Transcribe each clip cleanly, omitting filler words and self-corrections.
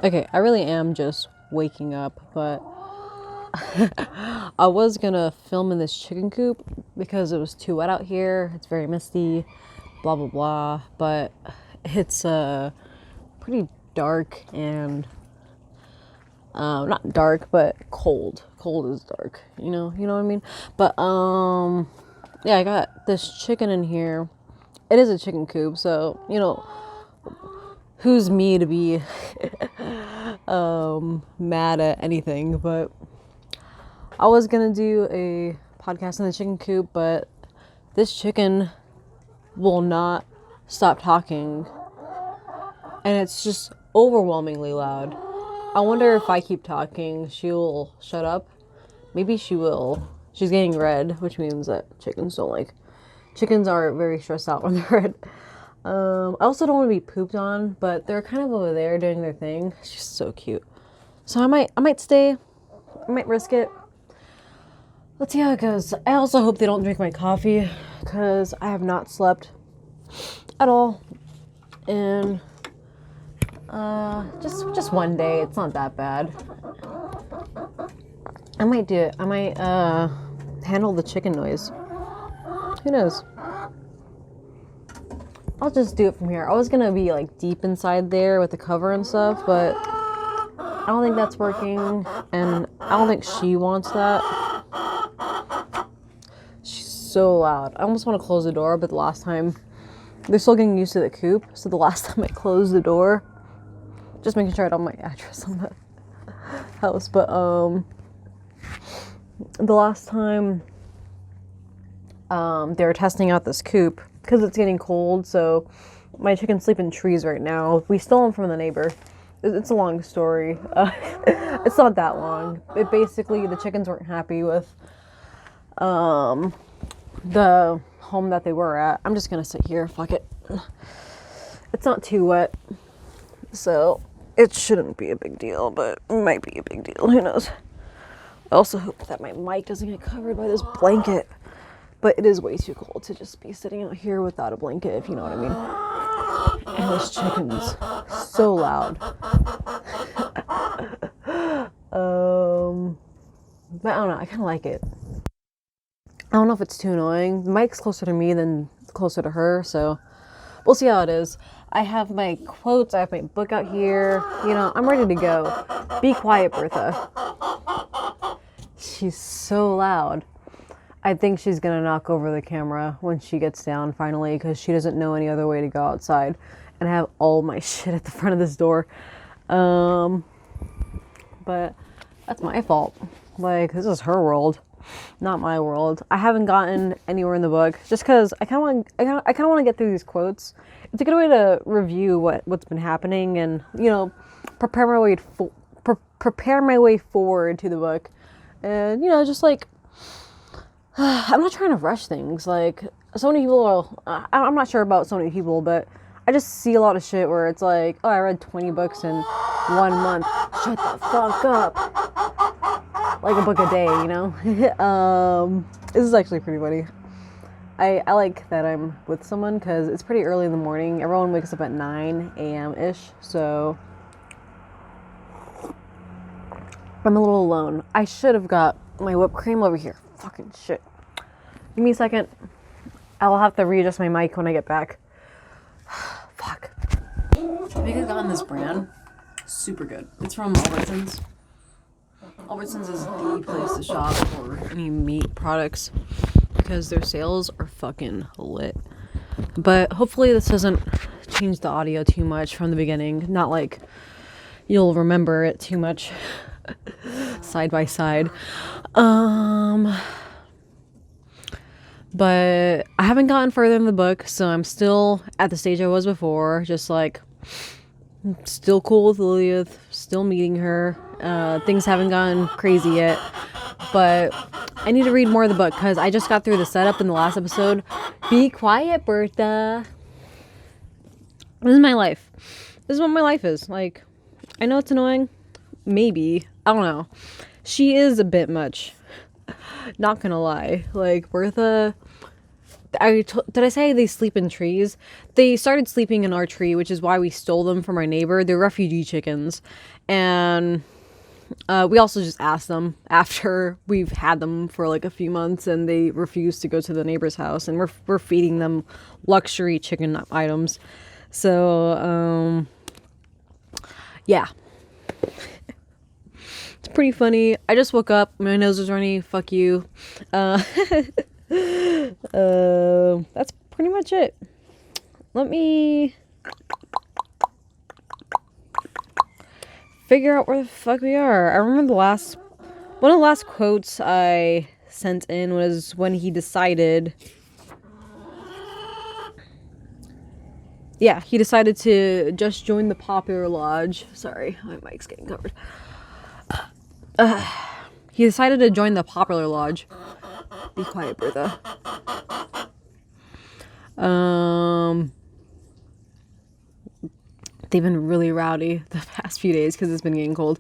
Okay, I really am just waking up, but I was gonna film in this chicken coop because it was too wet out here. It's very misty, blah blah blah. But it's pretty dark and not dark, but cold. Cold is dark. You know what I mean. But yeah, I got this chicken in here. It is a chicken coop, so who's me to be mad at anything, but I was gonna do a podcast in the chicken coop, but this chicken will not stop talking, and it's just overwhelmingly loud. I wonder if I keep talking, she'll shut up. Maybe she will. She's getting red, which means that chickens are very stressed out when they're red. I also don't want to be pooped on, but they're kind of over there doing their thing. She's so cute. So I might stay. I might risk it. Let's see how it goes. I also hope they don't drink my coffee because I have not slept at all. And just one day. It's not that bad. I might do it. I might handle the chicken noise. Who knows? I'll just do it from here. I was gonna be like deep inside there with the cover and stuff, but I don't think that's working, and I don't think she wants that. She's so loud. I almost want to close the door, but the last time, they're still getting used to the coop, so the last time I closed the door, just making sure I don't have my address on the house, but the last time they were testing out this coop, because it's getting cold, so my chickens sleep in trees right now. We stole them from the neighbor. It's a long story. It's not that long. It basically, the chickens weren't happy with the home that they were at. I'm just gonna sit here, fuck it. It's not too wet, so it shouldn't be a big deal, but it might be a big deal, who knows. I also hope that my mic doesn't get covered by this blanket. But it is way too cold to just be sitting out here without a blanket, if you know what I mean. And this chicken's so loud. But I don't know, I kind of like it. I don't know if it's too annoying. The mic's closer to me than closer to her, so we'll see how it is. I have my quotes, I have my book out here. I'm ready to go. Be quiet, Bertha. She's so loud. I think she's gonna knock over the camera when she gets down finally, because she doesn't know any other way to go outside, and I have all my shit at the front of this door. But that's my fault. Like, this is her world, not my world. I haven't gotten anywhere in the book just because I kind of want to get through these quotes. It's a good way to review what's been happening and prepare my way forward to the book, and just like. I'm not trying to rush things. Like, so many people I'm not sure about so many people, but I just see a lot of shit where it's like, oh, I read 20 books in 1 month. Shut the fuck up. Like a book a day, This is actually pretty funny. I like that I'm with someone because it's pretty early in the morning. Everyone wakes up at 9 a.m.-ish, so I'm a little alone. I should have got my whipped cream over here. Fucking shit. Give me a second. I'll have to readjust my mic when I get back. Fuck. I think I've gotten this brand. Super good. It's from Albertsons. Albertsons is the place to shop for any meat products because their sales are fucking lit. But hopefully this doesn't change the audio too much from the beginning. Not like you'll remember it too much side by side. But I haven't gotten further in the book, so I'm still at the stage I was before, just like still cool with Lilith, still meeting her. Things haven't gone crazy yet, but I need to read more of the book because I just got through the setup in the last episode. Be quiet, Bertha. This is my life. This is what my life is. Like, I know it's annoying. Maybe. I don't know. She is a bit much. Not gonna lie. Like, Bertha Did I say they sleep in trees? They started sleeping in our tree, which is why we stole them from our neighbor. They're refugee chickens. And we also just asked them after we've had them for like a few months, and they refused to go to the neighbor's house, and we're feeding them luxury chicken items. So yeah. It's pretty funny. I just woke up. My nose is runny. Fuck you. That's pretty much it. Let me figure out where the fuck we are. I remember one of the last quotes I sent in was when he decided. Yeah, he decided to just join the popular lodge. Sorry, my mic's getting covered. He decided to join the popular lodge. Be quiet, Bertha. They've been really rowdy the past few days because it's been getting cold.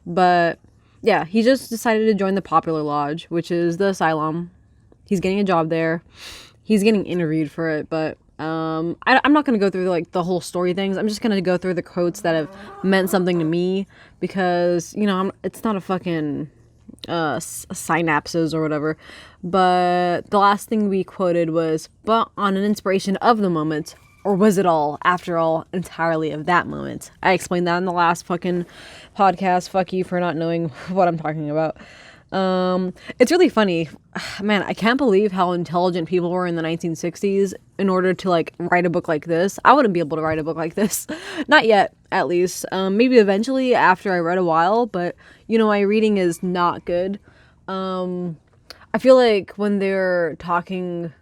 But yeah, he just decided to join the popular lodge, which is the Asylum. He's getting a job there. He's getting interviewed for it, but I'm not going to go through like the whole story things. I'm just going to go through the quotes that have meant something to me because, you know, it's not a fucking synapses or whatever. But the last thing we quoted was, but on an inspiration of the moment, or was it all, after all, entirely of that moment? I explained that in the last fucking podcast. Fuck you for not knowing what I'm talking about. It's really funny. Man, I can't believe how intelligent people were in the 1960s in order to like write a book like this. I wouldn't be able to write a book like this. Not yet, at least. Maybe eventually after I read a while, but you know, my reading is not good. I feel like when they're talking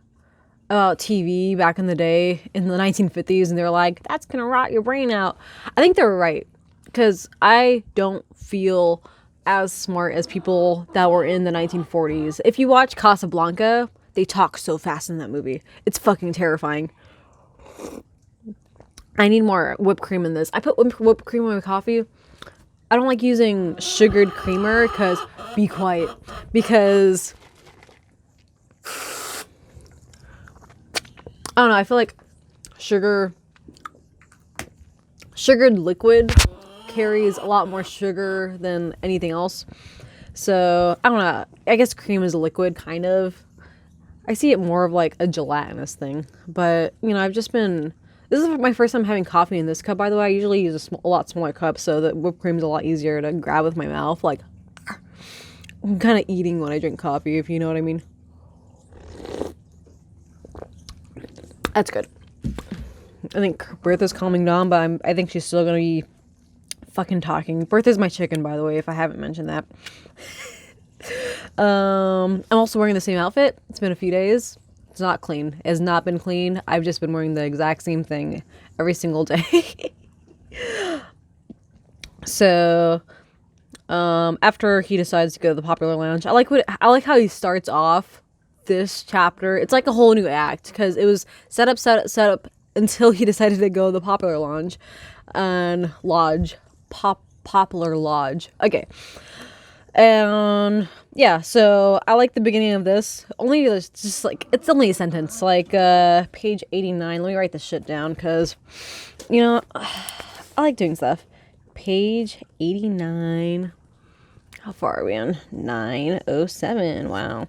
about TV back in the day in the 1950s and they're like, that's gonna rot your brain out. I think they're right, because I don't feel as smart as people that were in the 1940s. If you watch Casablanca, they talk so fast in that movie. It's fucking terrifying. I need more whipped cream in this. I put whipped cream in my coffee. I don't like using sugared creamer because, be quiet, because I don't know, I feel like sugared liquid carries a lot more sugar than anything else. So, I don't know. I guess cream is a liquid, kind of. I see it more of like a gelatinous thing. But, you know, this is my first time having coffee in this cup, by the way. I usually use a lot smaller cup, so that whipped cream's a lot easier to grab with my mouth. Like, I'm kind of eating when I drink coffee, if you know what I mean. That's good. I think Bertha's calming down, but I think she's still gonna be fucking talking. Bertha's my chicken, by the way, if I haven't mentioned that. I'm also wearing the same outfit. It's been a few days. It's not clean. It has not been clean. I've just been wearing the exact same thing every single day. So, after he decides to go to the popular lounge, I like how he starts off this chapter. It's like a whole new act, because it was set up until he decided to go to the popular lounge and popular lodge. Okay. And yeah, so I like the beginning of this. Only just like, it's only a sentence, like page 89. Let me write this shit down, because, you know, I like doing stuff. Page 89. How far are we on? 9:07. Wow.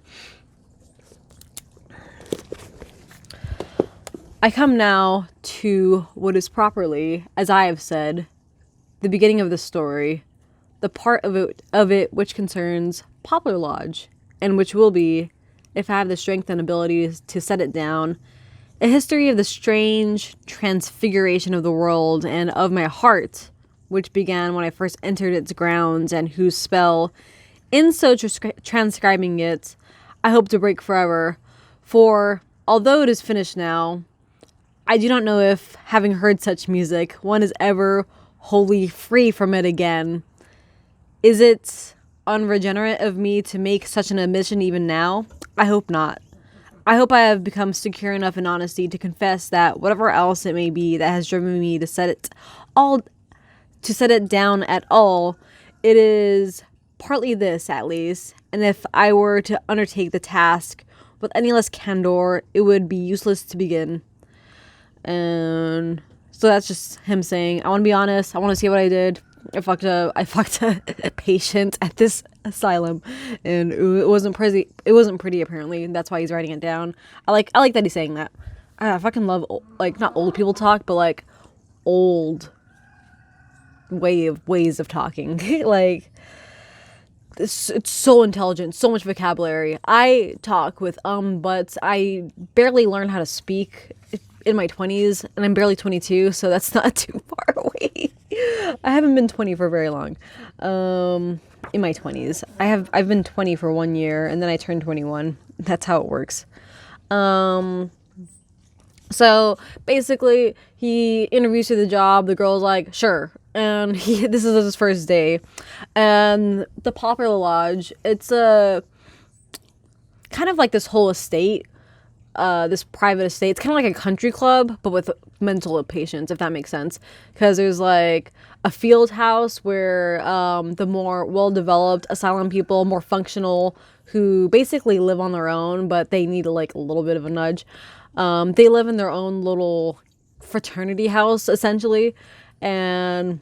I come now to what is properly, as I have said, the beginning of the story, the part of it which concerns Poplar Lodge, and which will be, if I have the strength and ability to set it down, a history of the strange transfiguration of the world and of my heart, which began when I first entered its grounds, and whose spell, in so transcribing it, I hope to break forever. For, although it is finished now, I do not know if, having heard such music, one is ever wholly free from it again. Is it unregenerate of me to make such an admission even now? I hope not. I hope I have become secure enough in honesty to confess that whatever else it may be that has driven me to set it down at all, it is partly this, at least. And if I were to undertake the task With any less candor, it would be useless to begin. And so that's just him saying, I want to be honest. I want to see what I did. I fucked a patient at this asylum, and it wasn't pretty. It wasn't pretty, apparently, and that's why he's writing it down. I like that he's saying that. I fucking love, like, not old people talk, but like old ways of talking. Like, it's so intelligent, so much vocabulary. I talk with buts. I barely learned how to speak in my 20s, and I'm barely 22, so that's not too far away. I haven't been 20 for very long. In my 20s, I've been 20 for 1 year, and then I turned 21. That's how it works. So basically, he interviews for the job. The girl's like, sure. And this is his first day. And the Popular Lodge, it's a kind of like this whole estate, this private estate. It's kind of like a country club, but with mental patients, if that makes sense. Because there's like a field house where the more well-developed asylum people, more functional, who basically live on their own, but they need like a little bit of a nudge. They live in their own little fraternity house, essentially. And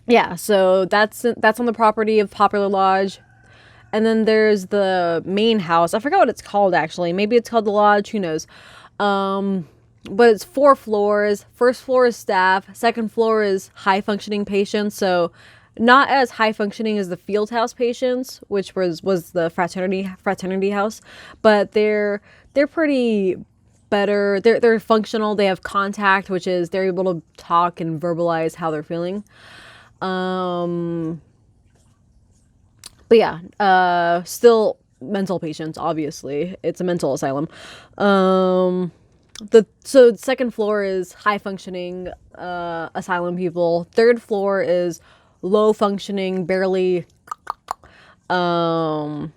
yeah, so that's on the property of Popular Lodge. And then there's the main house. I forgot what it's called, actually. Maybe it's called the Lodge. Who knows? But it's 4 floors. First floor is staff. Second floor is high-functioning patients. So not as high-functioning as the field house patients, which was the fraternity house. But they're pretty better. They're functional. They have contact, which is they're able to talk and verbalize how they're feeling. But yeah, still mental patients, obviously. It's a mental asylum. So the second floor is high functioning asylum people. Third floor is low functioning, barely female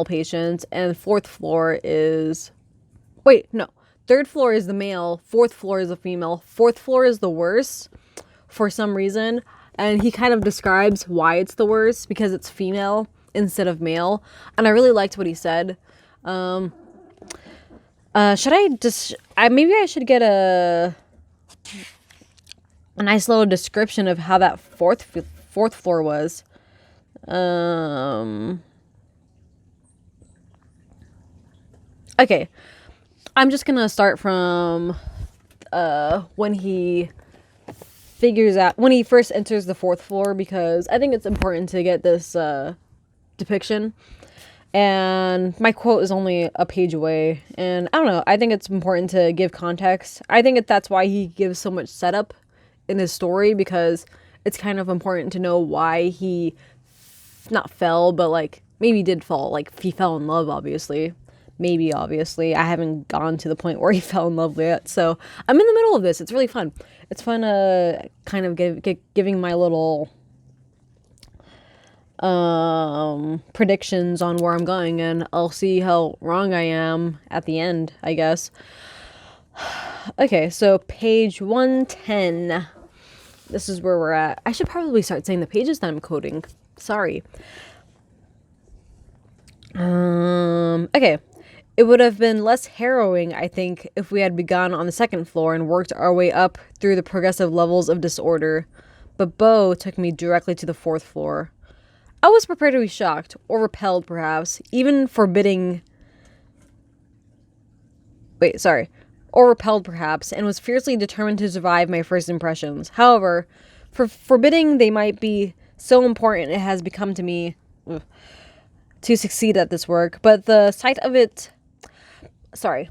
patients, and fourth floor is third floor is the male, fourth floor is the female. Fourth floor is the worst for some reason, and he kind of describes why it's the worst, because it's female instead of male. And I really liked what he said. Maybe I should get a nice little description of how that fourth floor was. Okay, I'm just gonna start from when he first enters the fourth floor, because I think it's important to get this depiction. And my quote is only a page away, and I don't know, I think it's important to give context. I think that's why he gives so much setup in his story, because it's kind of important to know why he not fell, but like maybe did fall. Like he fell in love, obviously. I haven't gone to the point where he fell in love yet, so I'm in the middle of this. It's really fun. It's fun kind of giving my little predictions on where I'm going, and I'll see how wrong I am at the end, I guess. Okay, so page 110. This is where we're at. I should probably start saying the pages that I'm quoting. Sorry. Okay. It would have been less harrowing, I think, if we had begun on the second floor and worked our way up through the progressive levels of disorder. But Beau took me directly to the fourth floor. I was prepared to be shocked, or repelled perhaps, or repelled perhaps, and was fiercely determined to survive my first impressions. However, forbidding they might be, so important it has become to me to succeed at this work, but the sight of it... Sorry.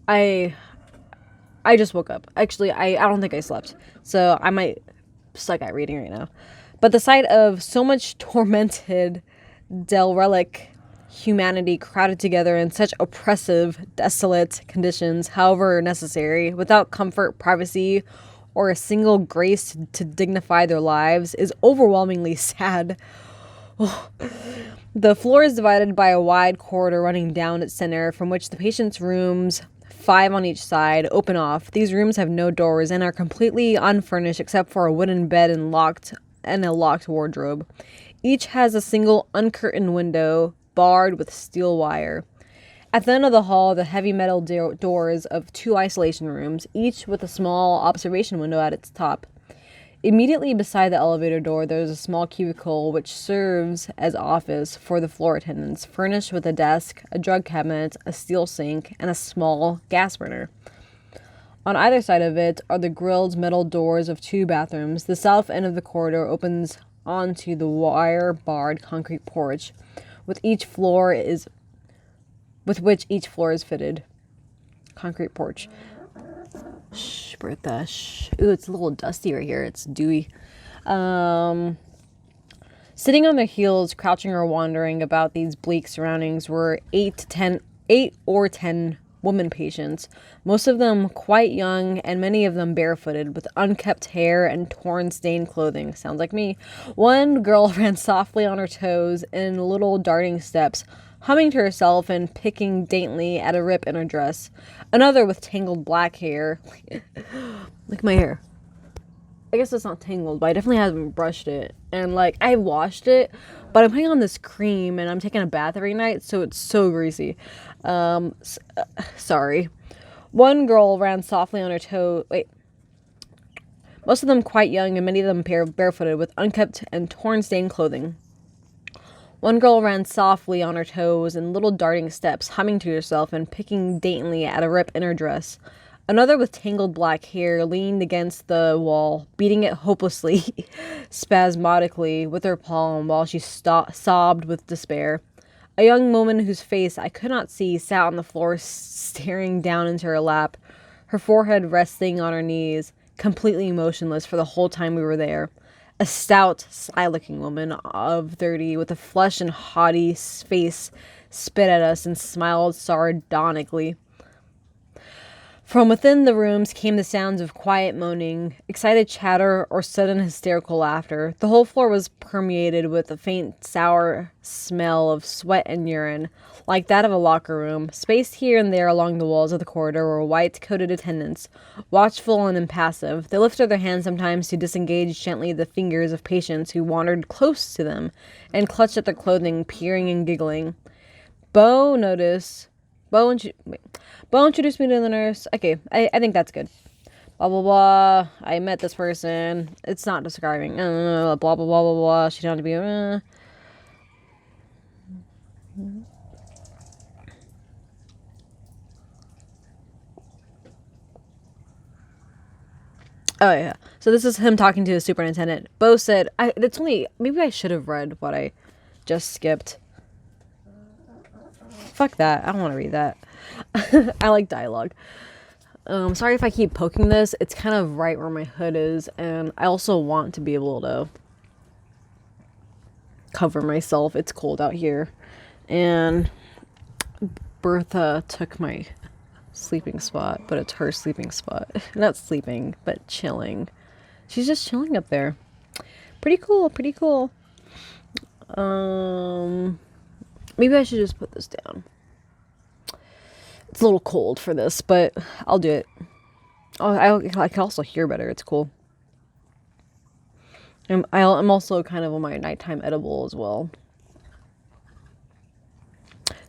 I just woke up. Actually, I don't think I slept, so I might suck at reading right now. But the sight of so much tormented, derelict humanity crowded together in such oppressive, desolate conditions, however necessary, without comfort, privacy, or a single grace to dignify their lives, is overwhelmingly sad. The floor is divided by a wide corridor running down its center, from which the patients' rooms, 5 on each side, open off. These rooms have no doors and are completely unfurnished except for a wooden bed and a locked wardrobe. Each has a single uncurtained window, barred with steel wire. At the end of the hall, the heavy metal doors of 2 isolation rooms, each with a small observation window at its top. Immediately beside the elevator door, there is a small cubicle which serves as office for the floor attendants, furnished with a desk, a drug cabinet, a steel sink, and a small gas burner. On either side of it are the grilled metal doors of 2 bathrooms. The south end of the corridor opens onto the wire-barred concrete porch, with which each floor is fitted. Concrete porch. Shh, Bertha, shh. Ooh, it's a little dusty right here. It's dewy. Sitting on their heels, crouching or wandering about these bleak surroundings were 8 or 10 woman patients, most of them quite young and many of them barefooted, with unkempt hair and torn, stained clothing. Sounds like me. One girl ran softly on her toes in little darting steps, humming to herself and picking daintily at a rip in her dress. Another with tangled black hair. Look at my hair. I guess it's not tangled, but I definitely haven't brushed it. And, I washed it, but I'm putting on this cream, and I'm taking a bath every night, so it's so greasy. Sorry. One girl ran softly on her toe. Wait. Most of them quite young, and many of them barefooted, with unkempt and torn, stained clothing. One girl ran softly on her toes in little darting steps, humming to herself and picking daintily at a rip in her dress. Another with tangled black hair leaned against the wall, beating it hopelessly, spasmodically, with her palm while she sobbed with despair. A young woman whose face I could not see sat on the floor, staring down into her lap, her forehead resting on her knees, completely motionless for the whole time we were there. A stout, sly-looking woman of 30, with a flushed and haughty face, spit at us and smiled sardonically. From within the rooms came the sounds of quiet moaning, excited chatter, or sudden hysterical laughter. The whole floor was permeated with a faint, sour smell of sweat and urine, like that of a locker room. Spaced here and there along the walls of the corridor were white-coated attendants, watchful and impassive. They lifted their hands sometimes to disengage gently the fingers of patients who wandered close to them and clutched at their clothing, peering and giggling. Bo introduced me to the nurse. Okay, I think that's good. Blah, blah, blah. I met this person. It's not describing. Blah, blah, blah, blah, blah. She turned to be... Oh, yeah. So this is him talking to the superintendent. Bo said... Maybe I should have read what I just skipped. Fuck that. I don't want to read that. I like dialogue. Sorry if I keep poking this. It's kind of right where my hood is, and I also want to be able to cover myself. It's cold out here. And Bertha took my sleeping spot, but it's her sleeping spot. Not sleeping, but chilling. She's just chilling up there. Pretty cool, pretty cool. Maybe I should just put this down. It's a little cold for this, but I'll do it. Oh, I can also hear better. It's cool. I'm also kind of on my nighttime edible as well.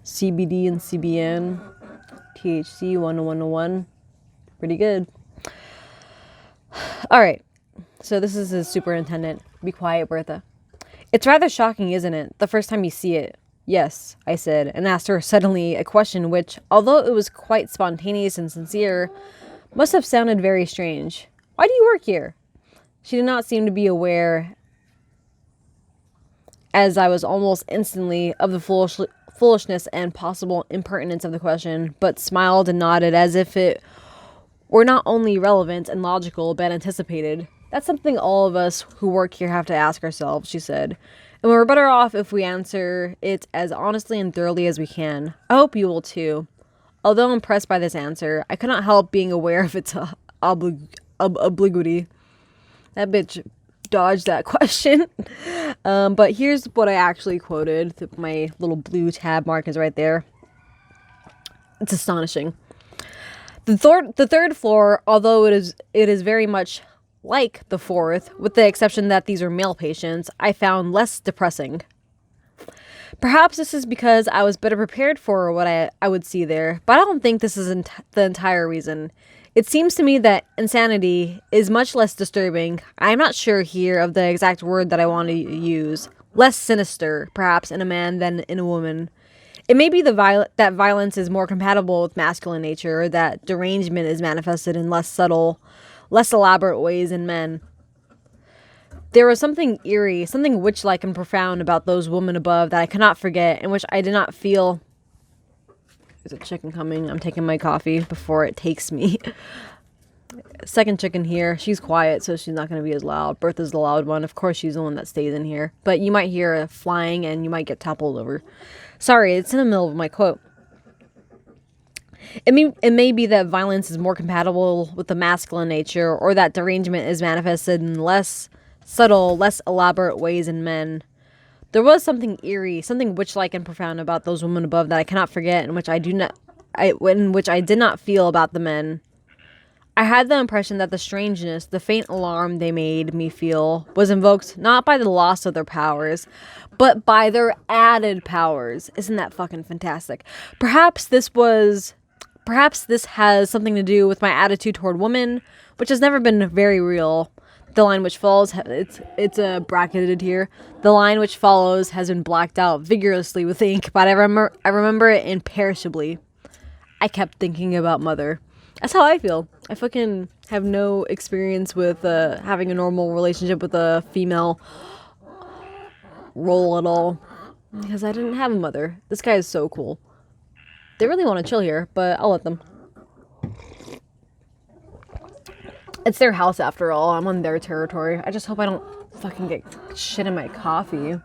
CBD and CBN. THC 101. Pretty good. Alright. So this is his superintendent. Be quiet, Bertha. It's rather shocking, isn't it? The first time you see it. Yes, I said, and asked her suddenly a question which, although it was quite spontaneous and sincere, must have sounded very strange. Why do you work here? She did not seem to be aware, as I was almost instantly, of the foolishness and possible impertinence of the question, but smiled and nodded as if it were not only relevant and logical, but anticipated. That's something all of us who work here have to ask ourselves, she said. And we're better off if we answer it as honestly and thoroughly as we can. I hope you will too. Although impressed by this answer, I could not help being aware of its obliquity. That bitch dodged that question. But here's what I actually quoted. My little blue tab mark is right there. It's astonishing. The third floor, although it is very much like the fourth, with the exception that these are male patients, I found less depressing. Perhaps this is because I was better prepared for what I would see there, but I don't think this is the entire reason. It seems to me that insanity is much less disturbing. I'm not sure here of the exact word that I want to use. Less sinister, perhaps, in a man than in a woman. It may be that violence is more compatible with masculine nature, or that derangement is manifested in less subtle, less elaborate ways in men. There was something eerie, something witch-like and profound about those women above that I cannot forget, in which I did not feel... There's a chicken coming. I'm taking my coffee before it takes me. Second chicken here. She's quiet, so she's not going to be as loud. Bertha's the loud one. Of course, she's the one that stays in here. But you might hear her flying, and you might get toppled over. Sorry, it's in the middle of my quote. It may be that violence is more compatible with the masculine nature, or that derangement is manifested in less subtle, less elaborate ways in men. There was something eerie, something witch-like and profound about those women above that I cannot forget, in which I did not feel about the men. I had the impression that the strangeness, the faint alarm they made me feel, was invoked not by the loss of their powers, but by their added powers. Isn't that fucking fantastic? Perhaps this has something to do with my attitude toward women, which has never been very real. The line which follows, it's bracketed here. The line which follows has been blacked out vigorously with ink, but I remember it imperishably. I kept thinking about Mother. That's how I feel. I fucking have no experience with having a normal relationship with a female role at all, because I didn't have a mother. This guy is so cool. They really want to chill here, but I'll let them. It's their house after all. I'm on their territory. I just hope I don't fucking get shit in my coffee.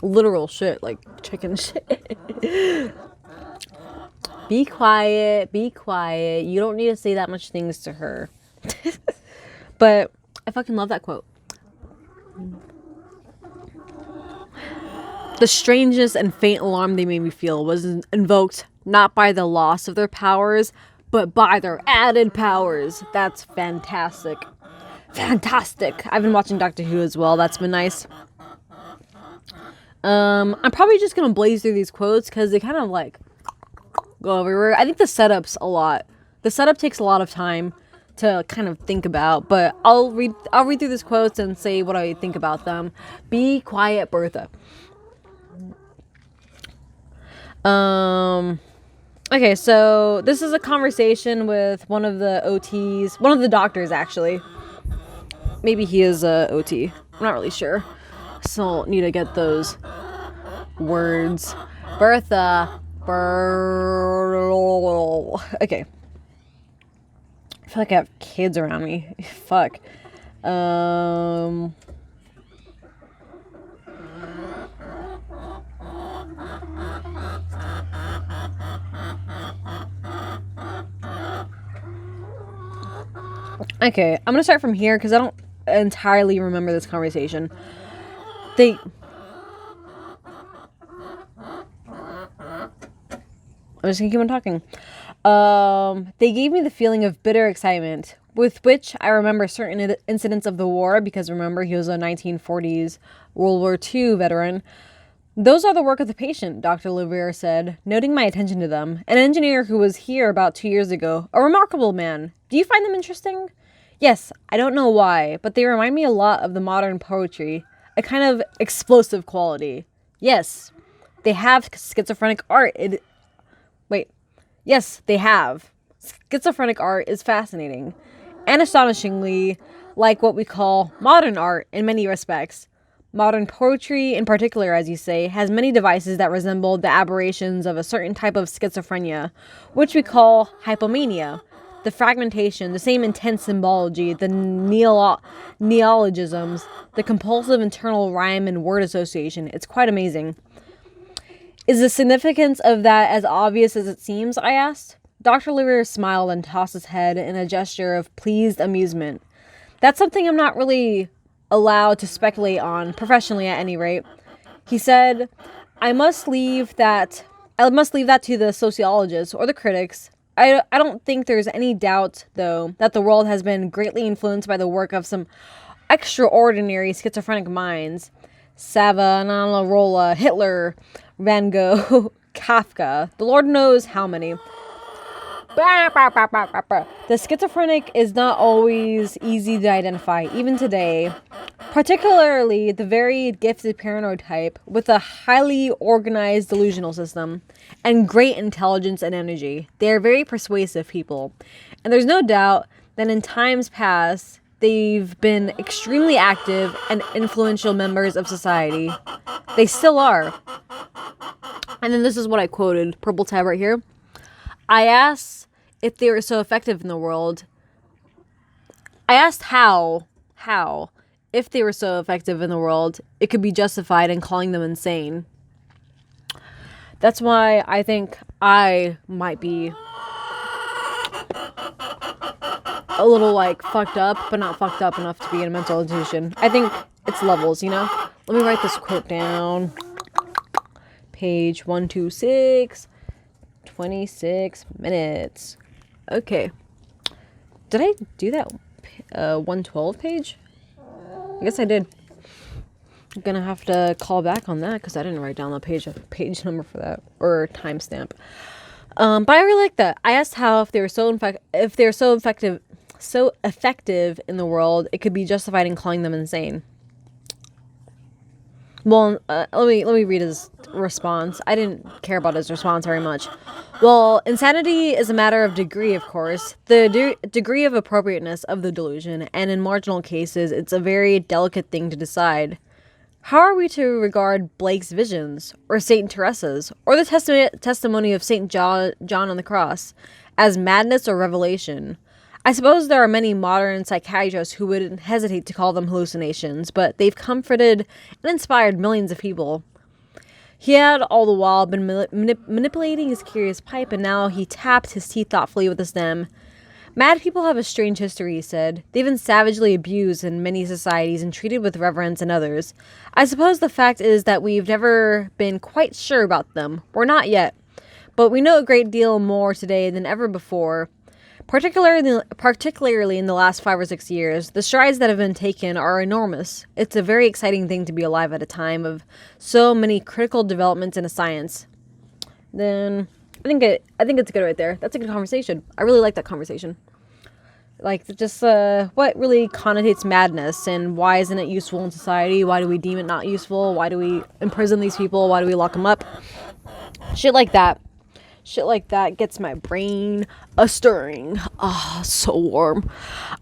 Literal shit, like chicken shit. Be quiet. Be quiet. You don't need to say that much things to her. But I fucking love that quote. The strangeness and faint alarm they made me feel was invoked not by the loss of their powers, but by their added powers. That's fantastic. Fantastic. I've been watching Doctor Who as well. That's been nice. I'm probably just going to blaze through these quotes because they kind of like go everywhere. I think the setup's a lot. The setup takes a lot of time to kind of think about, but I'll read through these quotes and say what I think about them. Be quiet, Bertha. Okay, so this is a conversation with one of the OTs, one of the doctors actually. Maybe he is a OT. I'm not really sure. Still need to get those words. Bertha. Okay. I feel like I have kids around me. Fuck. Okay, I'm gonna start from here because I don't entirely remember this conversation. I'm just gonna keep on talking. They gave me the feeling of bitter excitement, with which I remember certain incidents of the war, because remember, he was a 1940s World War II veteran. Those are the work of the patient, Dr. Levere said, noting my attention to them. An engineer who was here about 2 years ago. A remarkable man. Do you find them interesting? Yes, I don't know why, but they remind me a lot of the modern poetry. A kind of explosive quality. Yes, they have schizophrenic art. Yes, they have. Schizophrenic art is fascinating. And astonishingly, like what we call modern art in many respects. Modern poetry, in particular, as you say, has many devices that resemble the aberrations of a certain type of schizophrenia, which we call hypomania. The fragmentation, the same intense symbology, the neologisms, the compulsive internal rhyme and word association. It's quite amazing. Is the significance of that as obvious as it seems? I asked. Dr. Levere smiled and tossed his head in a gesture of pleased amusement. That's something I'm not really allowed to speculate on, professionally at any rate. He said, I must leave that to the sociologists or the critics. I don't think there's any doubt, though, that the world has been greatly influenced by the work of some extraordinary schizophrenic minds. Savonarola, Hitler, Van Gogh, Kafka, the Lord knows how many. The schizophrenic is not always easy to identify, even today. Particularly the very gifted paranoid type with a highly organized delusional system and great intelligence and energy. They are very persuasive people. And there's no doubt that in times past, they've been extremely active and influential members of society. They still are. And then this is what I quoted, purple tab right here. I asked if they were so effective in the world. I asked how, if they were so effective in the world, it could be justified in calling them insane. That's why I think I might be a little, like, fucked up, but not fucked up enough to be in a mental institution. I think it's levels, you know? Let me write this quote down. Page 126, 26 minutes. Okay. Did I do that 112 page? I guess I did. I'm gonna have to call back on that because I didn't write down the page number for that, or timestamp. But I really like that. I asked how if they were so effective in the world, it could be justified in calling them insane. Well, let me read his response. I didn't care about his response very much. Well, insanity is a matter of degree, of course, the degree of appropriateness of the delusion, and in marginal cases, it's a very delicate thing to decide. How are we to regard Blake's visions, or Saint Teresa's, or the testimony of Saint John on the cross, as madness or revelation? I suppose there are many modern psychiatrists who wouldn't hesitate to call them hallucinations, but they've comforted and inspired millions of people. He had all the while been manipulating his curious pipe, and now he tapped his teeth thoughtfully with a stem. Mad people have a strange history, he said. They've been savagely abused in many societies and treated with reverence in others. I suppose the fact is that we've never been quite sure about them. We're not yet. But we know a great deal more today than ever before. Particularly in the last 5 or 6 years, the strides that have been taken are enormous. It's a very exciting thing to be alive at a time of so many critical developments in a science. Then I think it's good right there. That's a good conversation. I really like that conversation. Like, just what really connotates madness, and why isn't it useful in society? Why do we deem it not useful? Why do we imprison these people? Why do we lock them up? Shit like that. Shit like that gets my brain a-stirring. Ah, oh, so warm.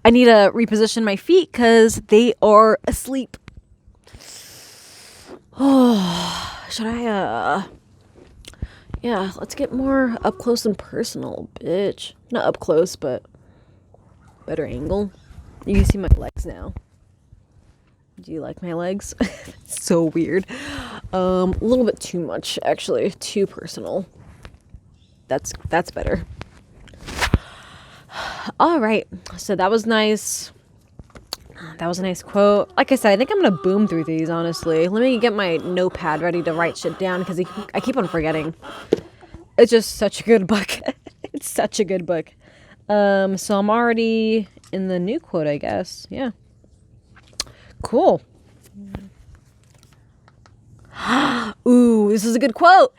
I need to reposition my feet because they are asleep. Oh, should I, yeah, let's get more up close and personal, bitch. Not up close, but better angle. You can see my legs now. Do you like my legs? It's so weird. A little bit too much, actually. Too personal. That's better. All right. So that was nice. That was a nice quote. Like I said, I think I'm going to boom through these, honestly. Let me get my notepad ready to write shit down because I keep on forgetting. It's just such a good book. It's such a good book. So I'm already in the new quote, I guess. Yeah. Cool. Ooh, this is a good quote.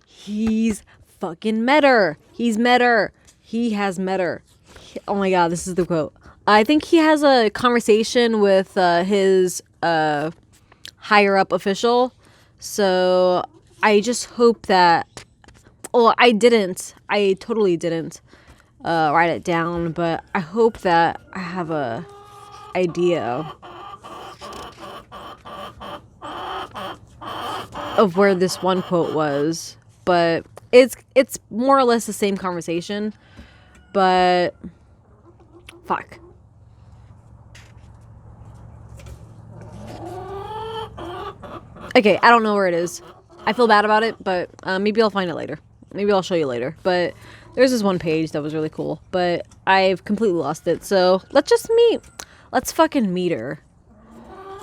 He's fucking metter. He's metter. He has metter. Oh my god, this is the quote. I think he has a conversation with his higher up official. So I just hope that... Well, I totally didn't write it down, but I hope that I have a idea of where this one quote was. But it's more or less the same conversation, but fuck. Okay, I don't know where it is. I feel bad about it, but maybe I'll find it later. Maybe I'll show you later. But there's this one page that was really cool, but I've completely lost it. So let's just meet. Let's fucking meet her.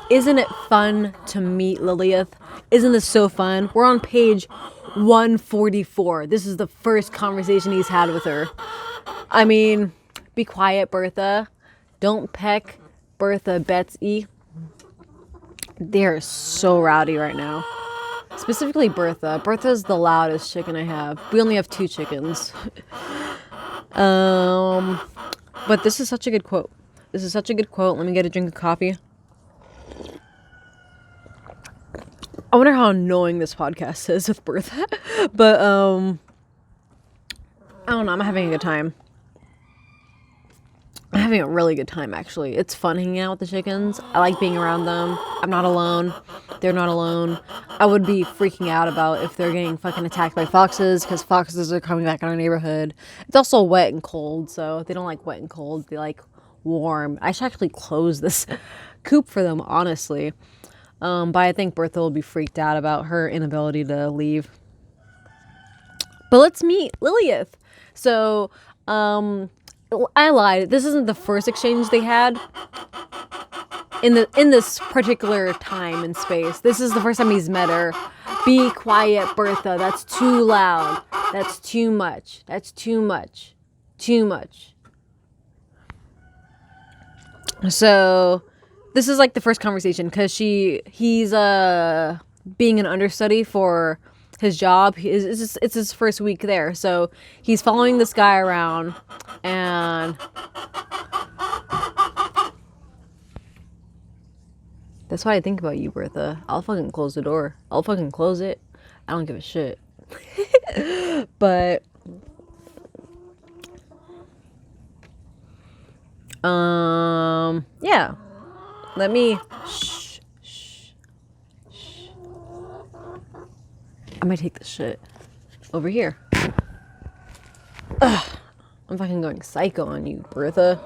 Isn't it fun to meet Lilith? Isn't this so fun? We're on page 144. This is the first conversation he's had with her. I mean, be quiet, Bertha. Don't peck, Bertha Betsy. They're so rowdy right now. Specifically Bertha. Bertha's the loudest chicken I have. We only have 2 chickens. But this is such a good quote. This is such a good quote. Let me get a drink of coffee. I wonder how annoying this podcast is with Bertha. But, I don't know. I'm having a good time. I'm having a really good time, actually. It's fun hanging out with the chickens. I like being around them. I'm not alone. They're not alone. I would be freaking out about if they're getting fucking attacked by foxes, because foxes are coming back in our neighborhood. It's also wet and cold, so they don't like wet and cold. They like warm. I should actually close this coop for them, honestly. But I think Bertha will be freaked out about her inability to leave. But let's meet Lilith. So, I lied. This isn't the first exchange they had in this particular time and space. This is the first time he's met her. Be quiet, Bertha. That's too loud. That's too much. That's too much. Too much. So, this is like the first conversation because he's being an understudy for his job. It's his first week there, so he's following this guy around, and that's why I think about you, Bertha. I'll fucking close the door. I'll fucking close it. I don't give a shit. But yeah. Let me shh. I might take this shit over here. Ugh, I'm fucking going psycho on you, Bertha.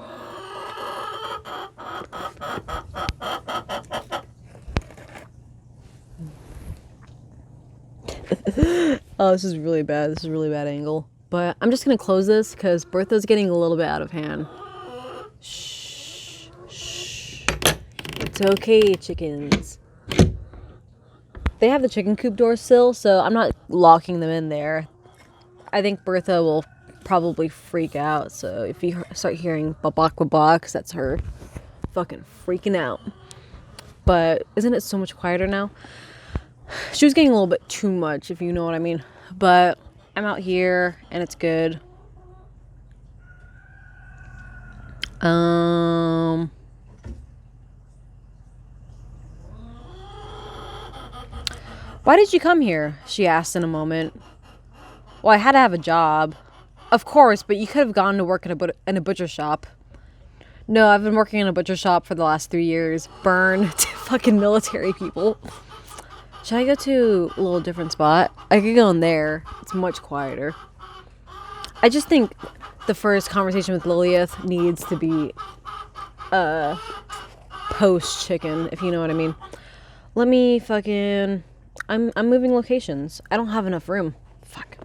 Oh, this is really bad. This is a really bad angle. But I'm just gonna close this because Bertha's getting a little bit out of hand. Shh. Shh. It's okay, chickens. They have the chicken coop door still, so I'm not locking them in there. I think Bertha will probably freak out, so if you start hearing babak babak, that's her fucking freaking out. But isn't it so much quieter now? She was getting a little bit too much, if you know what I mean. But I'm out here, and it's good. Why did you come here? She asked in a moment. Well, I had to have a job. Of course, but you could have gone to work in a butcher shop. No, I've been working in a butcher shop for the last 3 years. Burn to fucking military people. Should I go to a little different spot? I could go in there. It's much quieter. I just think the first conversation with Lilith needs to be post chicken, if you know what I mean. Let me fucking... I'm moving locations. I don't have enough room. Fuck.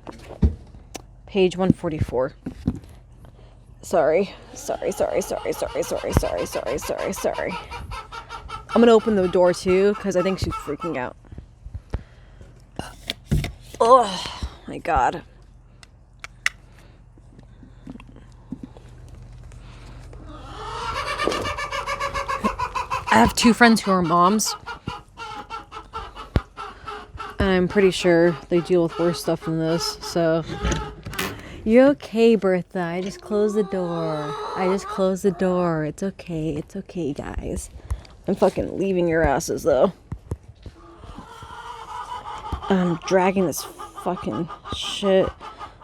Page 144. Sorry. I'm gonna open the door too, because I think she's freaking out. Oh my god. I have 2 friends who are moms. And I'm pretty sure they deal with worse stuff than this, so... You're okay, Bertha. I just closed the door. It's okay, guys. I'm fucking leaving your asses, though. I'm dragging this fucking shit.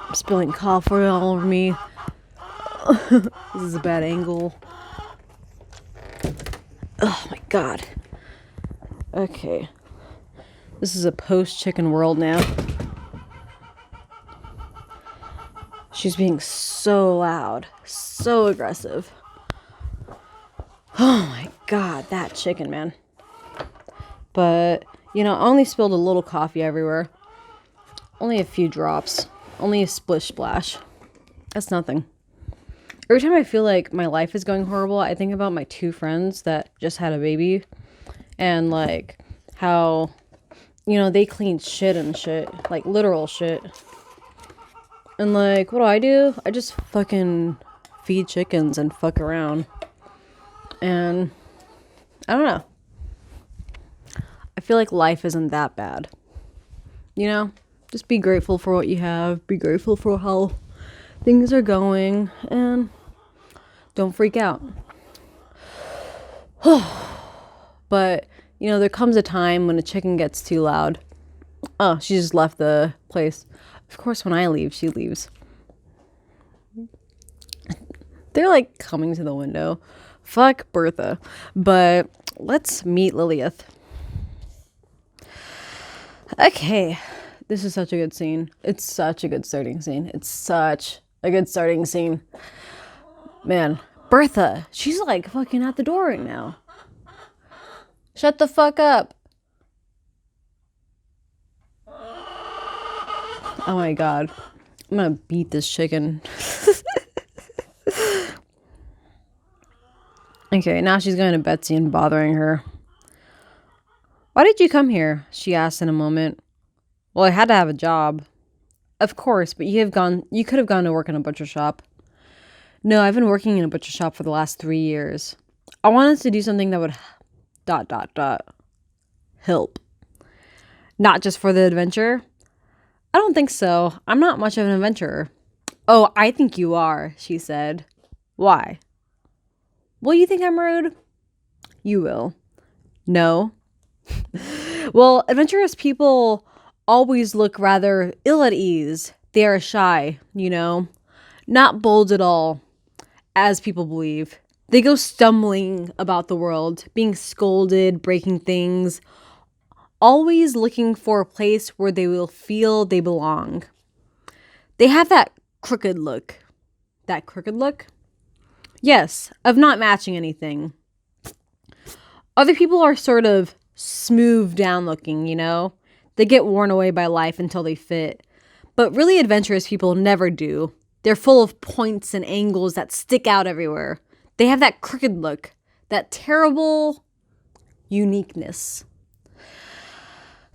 I'm spilling coffee all over me. This is a bad angle. Oh my god. Okay. This is a post-chicken world now. She's being so loud. So aggressive. Oh my god, that chicken, man. But, you know, I only spilled a little coffee everywhere. Only a few drops. Only a splish splash. That's nothing. Every time I feel like my life is going horrible, I think about my 2 friends that just had a baby. And, like, how, you know, they clean shit and shit. Like, literal shit. And, like, what do? I just fucking feed chickens and fuck around. And, I don't know. I feel like life isn't that bad. you know, just be grateful for what you have. Be grateful for how things are going, and don't freak out. But, you know, there comes a time when a chicken gets too loud. Oh, she just left the place. Of course, when I leave, she leaves. They're like coming to the window. Fuck Bertha. But let's meet Lilith. Okay. This is such a good scene. It's such a good starting scene. It's such a good starting scene. Man, Bertha, she's like fucking at the door right now. Shut the fuck up. Oh my god. I'm gonna beat this chicken. Okay, now she's going to Betsy and bothering her. Why did you come here? She asked in a moment. Well, I had to have a job. Of course, but you could have gone to work in a butcher shop. No, I've been working in a butcher shop for the last 3 years. I wanted to do something that would ... help. Not just for the adventure? I don't think so. I'm not much of an adventurer. Oh, I think you are, she said. Why? Will you think I'm rude? You will. No. Well, adventurous people always look rather ill at ease. They are shy, you know. Not bold at all, as people believe. They go stumbling about the world, being scolded, breaking things, always looking for a place where they will feel they belong. They have that crooked look. That crooked look? Yes, of not matching anything. Other people are sort of smooth down looking, you know? They get worn away by life until they fit. But really adventurous people never do. They're full of points and angles that stick out everywhere. They have that crooked look. That terrible uniqueness.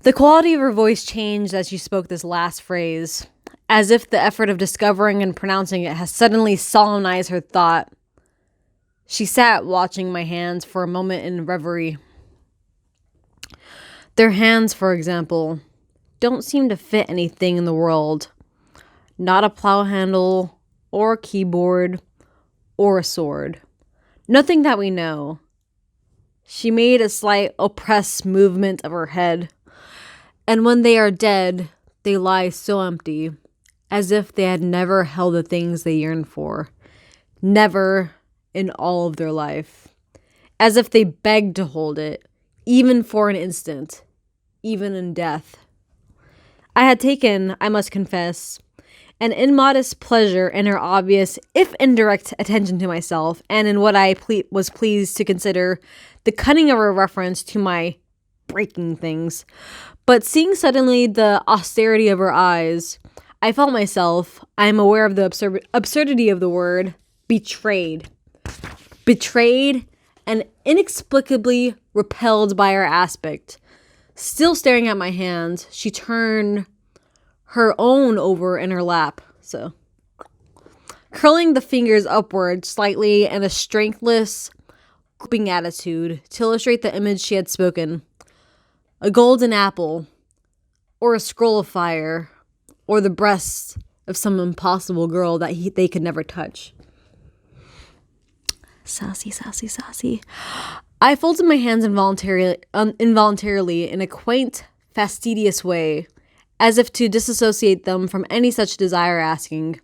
The quality of her voice changed as she spoke this last phrase, as if the effort of discovering and pronouncing it has suddenly solemnized her thought. She sat watching my hands for a moment in reverie. Their hands, for example, don't seem to fit anything in the world. Not a plow handle, or a keyboard, or a sword. Nothing that we know. She made a slight oppressed movement of her head. And when they are dead, they lie so empty, as if they had never held the things they yearn for. Never in all of their life. As if they begged to hold it, even for an instant, even in death. I had taken, I must confess, an immodest pleasure in her obvious, if indirect, attention to myself, and in what I was pleased to consider the cunning of her reference to my breaking things. But seeing suddenly the austerity of her eyes, I felt myself, I am aware of the absurdity of the word, betrayed. Betrayed and inexplicably repelled by her aspect. Still staring at my hands, she turned her own over in her lap, so curling the fingers upward slightly in a strengthless, gripping attitude to illustrate the image she had spoken. A golden apple, or a scroll of fire, or the breast of some impossible girl that they could never touch. Sassy, sassy, sassy. I folded my hands involuntarily in a quaint, fastidious way, as if to disassociate them from any such desire, asking,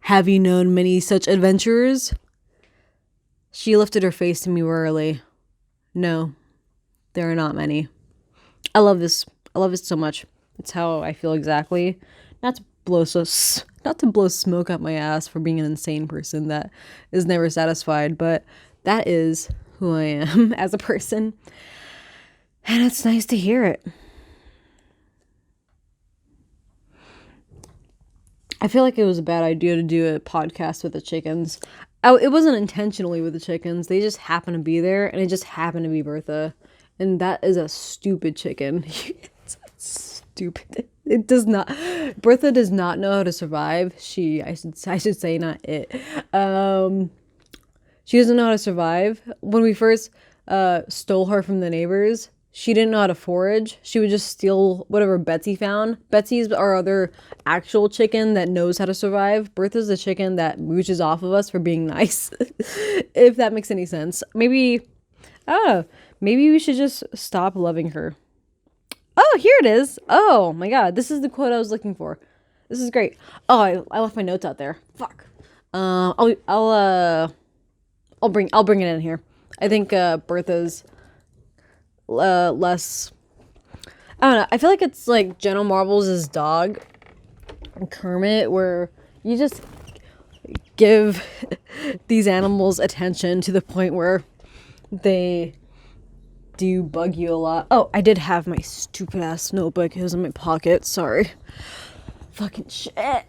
"Have you known many such adventurers?" She lifted her face to me wearily. No, there are not many. I love this. I love it so much. It's how I feel exactly. Not to blow smoke up my ass for being an insane person that is never satisfied, but that is who I am as a person. And it's nice to hear it. I feel like it was a bad idea to do a podcast with the chickens. It wasn't intentionally with the chickens. They just happened to be there, and it just happened to be Bertha. And that is a stupid chicken. It's stupid. It does not. Bertha does not know how to survive. I should say, not it. She doesn't know how to survive. When we first stole her from the neighbors, she didn't know how to forage. She would just steal whatever Betsy found. Betsy's our other actual chicken that knows how to survive. Bertha's the chicken that mooches off of us for being nice. If that makes any sense. Maybe, I don't know. Maybe we should just stop loving her. Oh, here it is. Oh my god, this is the quote I was looking for. This is great. Oh, I left my notes out there. Fuck. I'll bring it in here. I think Bertha's less. I don't know. I feel like it's like Jenna Marbles' dog, Kermit, where you just give these animals attention to the point where they do bug you a lot. Oh, I did have my stupid ass notebook. It was in my pocket. Sorry. Fucking shit.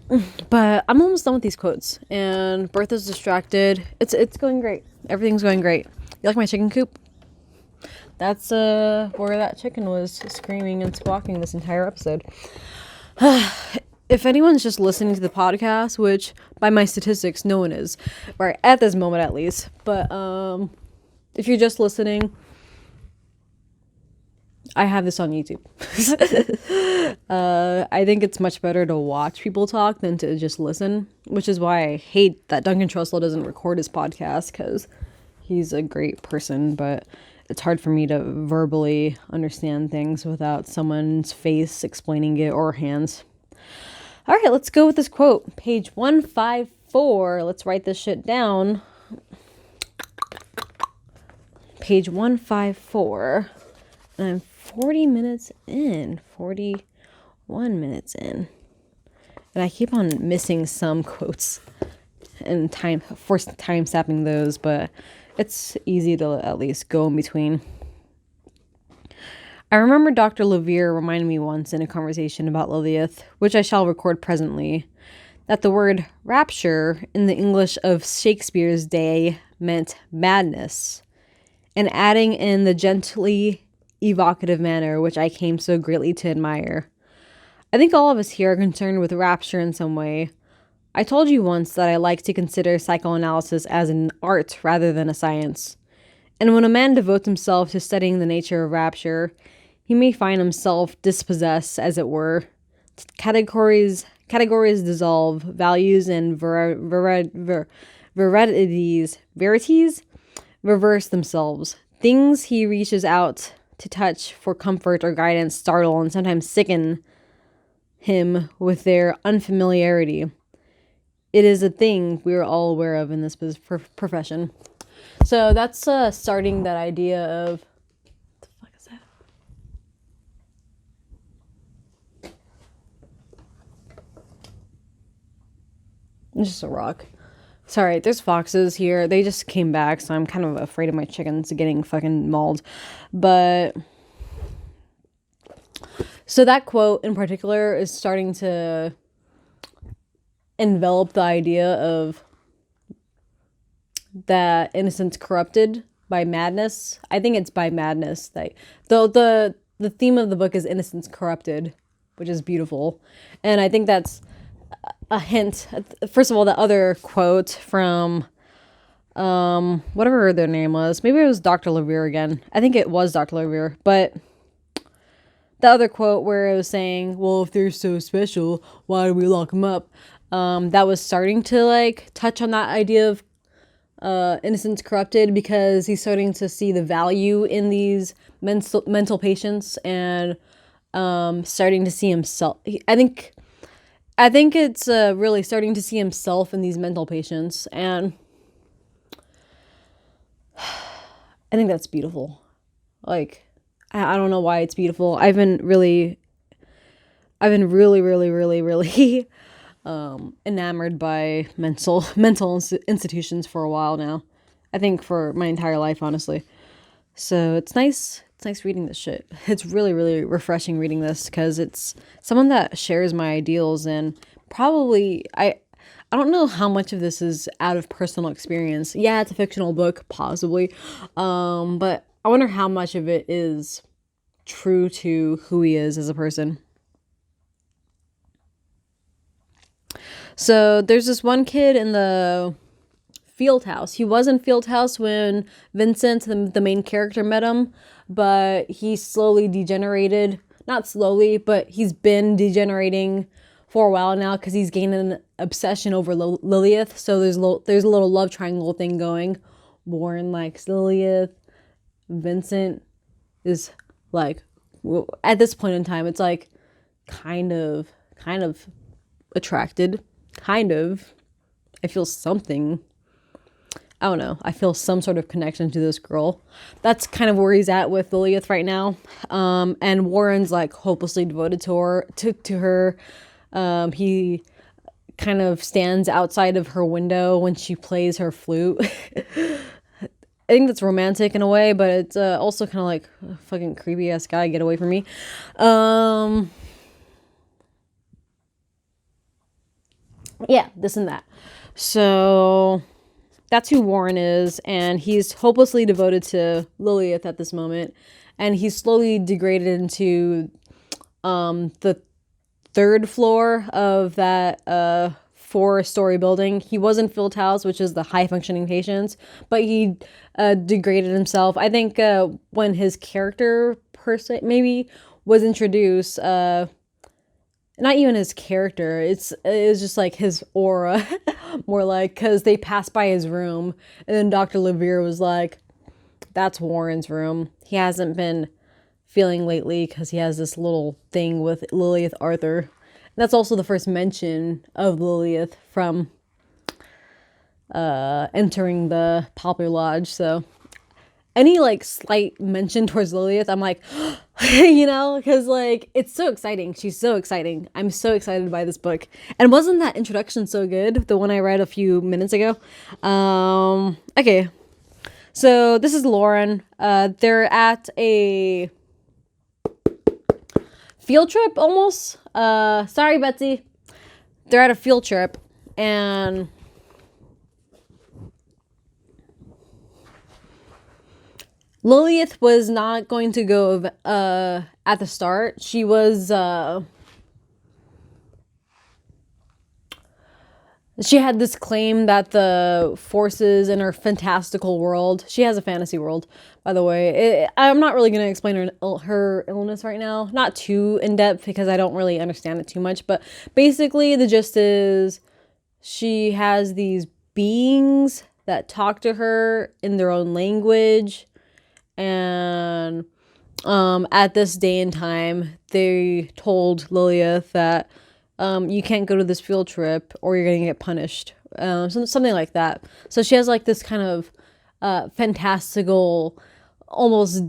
But I'm almost done with these quotes, and Bertha's distracted. It's going great. Everything's going great. You like my chicken coop? That's where that chicken was screaming and squawking this entire episode. If anyone's just listening to the podcast, which by my statistics no one is, right at this moment at least, but if you're just listening, I have this on YouTube. I think it's much better to watch people talk than to just listen, which is why I hate that Duncan Trussell doesn't record his podcast, because he's a great person, but it's hard for me to verbally understand things without someone's face explaining it or hands. All right, let's go with this quote. Page 154. Let's write this shit down. Page 154. And I'm 40 minutes in. 41 minutes in. And I keep on missing some quotes and forced time snapping those, but it's easy to at least go in between. I remember Dr. Levere reminded me once in a conversation about Lilith, which I shall record presently, that the word rapture in the English of Shakespeare's day meant madness, and adding in the gently evocative manner which I came so greatly to admire. I think all of us here are concerned with rapture in some way. I told you once that I like to consider psychoanalysis as an art rather than a science. And when a man devotes himself to studying the nature of rapture, he may find himself dispossessed, as it were. Categories dissolve, values and verities reverse themselves. Things he reaches out to touch for comfort or guidance startle and sometimes sicken him with their unfamiliarity. It is a thing we are all aware of in this profession. So that's starting that idea of... What the fuck is that? It's just a rock. Sorry, there's foxes here. They just came back, so I'm kind of afraid of my chickens getting fucking mauled. But... so that quote in particular is starting to envelop the idea of that innocence corrupted by madness. I think it's by madness. The theme of the book is innocence corrupted, which is beautiful. And I think that's a hint. First of all, the other quote from whatever their name was. Maybe it was Dr. Levere again. I think it was Dr. Levere. But the other quote where it was saying, well, if they're so special, why do we lock them up? That was starting to like touch on that idea of innocence corrupted, because he's starting to see the value in these mental patients and starting to see himself. I think it's really starting to see himself in these mental patients, and I think that's beautiful. Like, I don't know why it's beautiful. I've been really enamored by mental institutions for a while now. I think for my entire life, honestly. So it's nice reading this shit. It's really refreshing reading this, because it's someone that shares my ideals, and probably I don't know how much of this is out of personal experience. Yeah, it's a fictional book, possibly. But I wonder how much of it is true to who he is as a person. So there's this one kid in the field house. He was in field house when Vincent, the main character, met him, but he slowly degenerated. Not slowly, but he's been degenerating for a while now because he's gained an obsession over Lilith. So there's a little love triangle thing going. Warren likes Lilith. Vincent is like, at this point in time, it's like kind of attracted. Kind of. I feel something. I don't know. I feel some sort of connection to this girl. That's kind of where he's at with Lilith right now. And Warren's like hopelessly devoted to her. He kind of stands outside of her window when she plays her flute. I think that's romantic in a way, but it's also kind of like, fucking creepy ass guy, get away from me. Yeah, this and that. So that's who Warren is, and he's hopelessly devoted to Lilith at this moment, and he's slowly degraded into the third floor of that 4-story building. He was in Field House, which is the high-functioning patients, but he degraded himself. I think when his character person maybe was introduced, not even his character, it was just like his aura, more like, because they passed by his room, and then Dr. Levere was like, that's Warren's room. He hasn't been feeling lately because he has this little thing with Lilith Arthur. And that's also the first mention of Lilith from entering the Poplar Lodge. So any like slight mention towards Lilith, I'm like, you know, because like it's so exciting. She's so exciting. I'm so excited by this book. And wasn't that introduction so good? The one I read a few minutes ago. Okay. So this is Lauren. They're at a field trip almost. Sorry, Betsy. They're at a field trip, and Lilith was not going to go at the start. She was she had this claim that the forces in her fantastical world, she has a fantasy world, by the way. I'm not really going to explain her illness right now. Not too in-depth because I don't really understand it too much. But basically the gist is she has these beings that talk to her in their own language. And at this day and time, they told Lilith that you can't go to this field trip or you're going to get punished. Something like that. So she has like this kind of fantastical, almost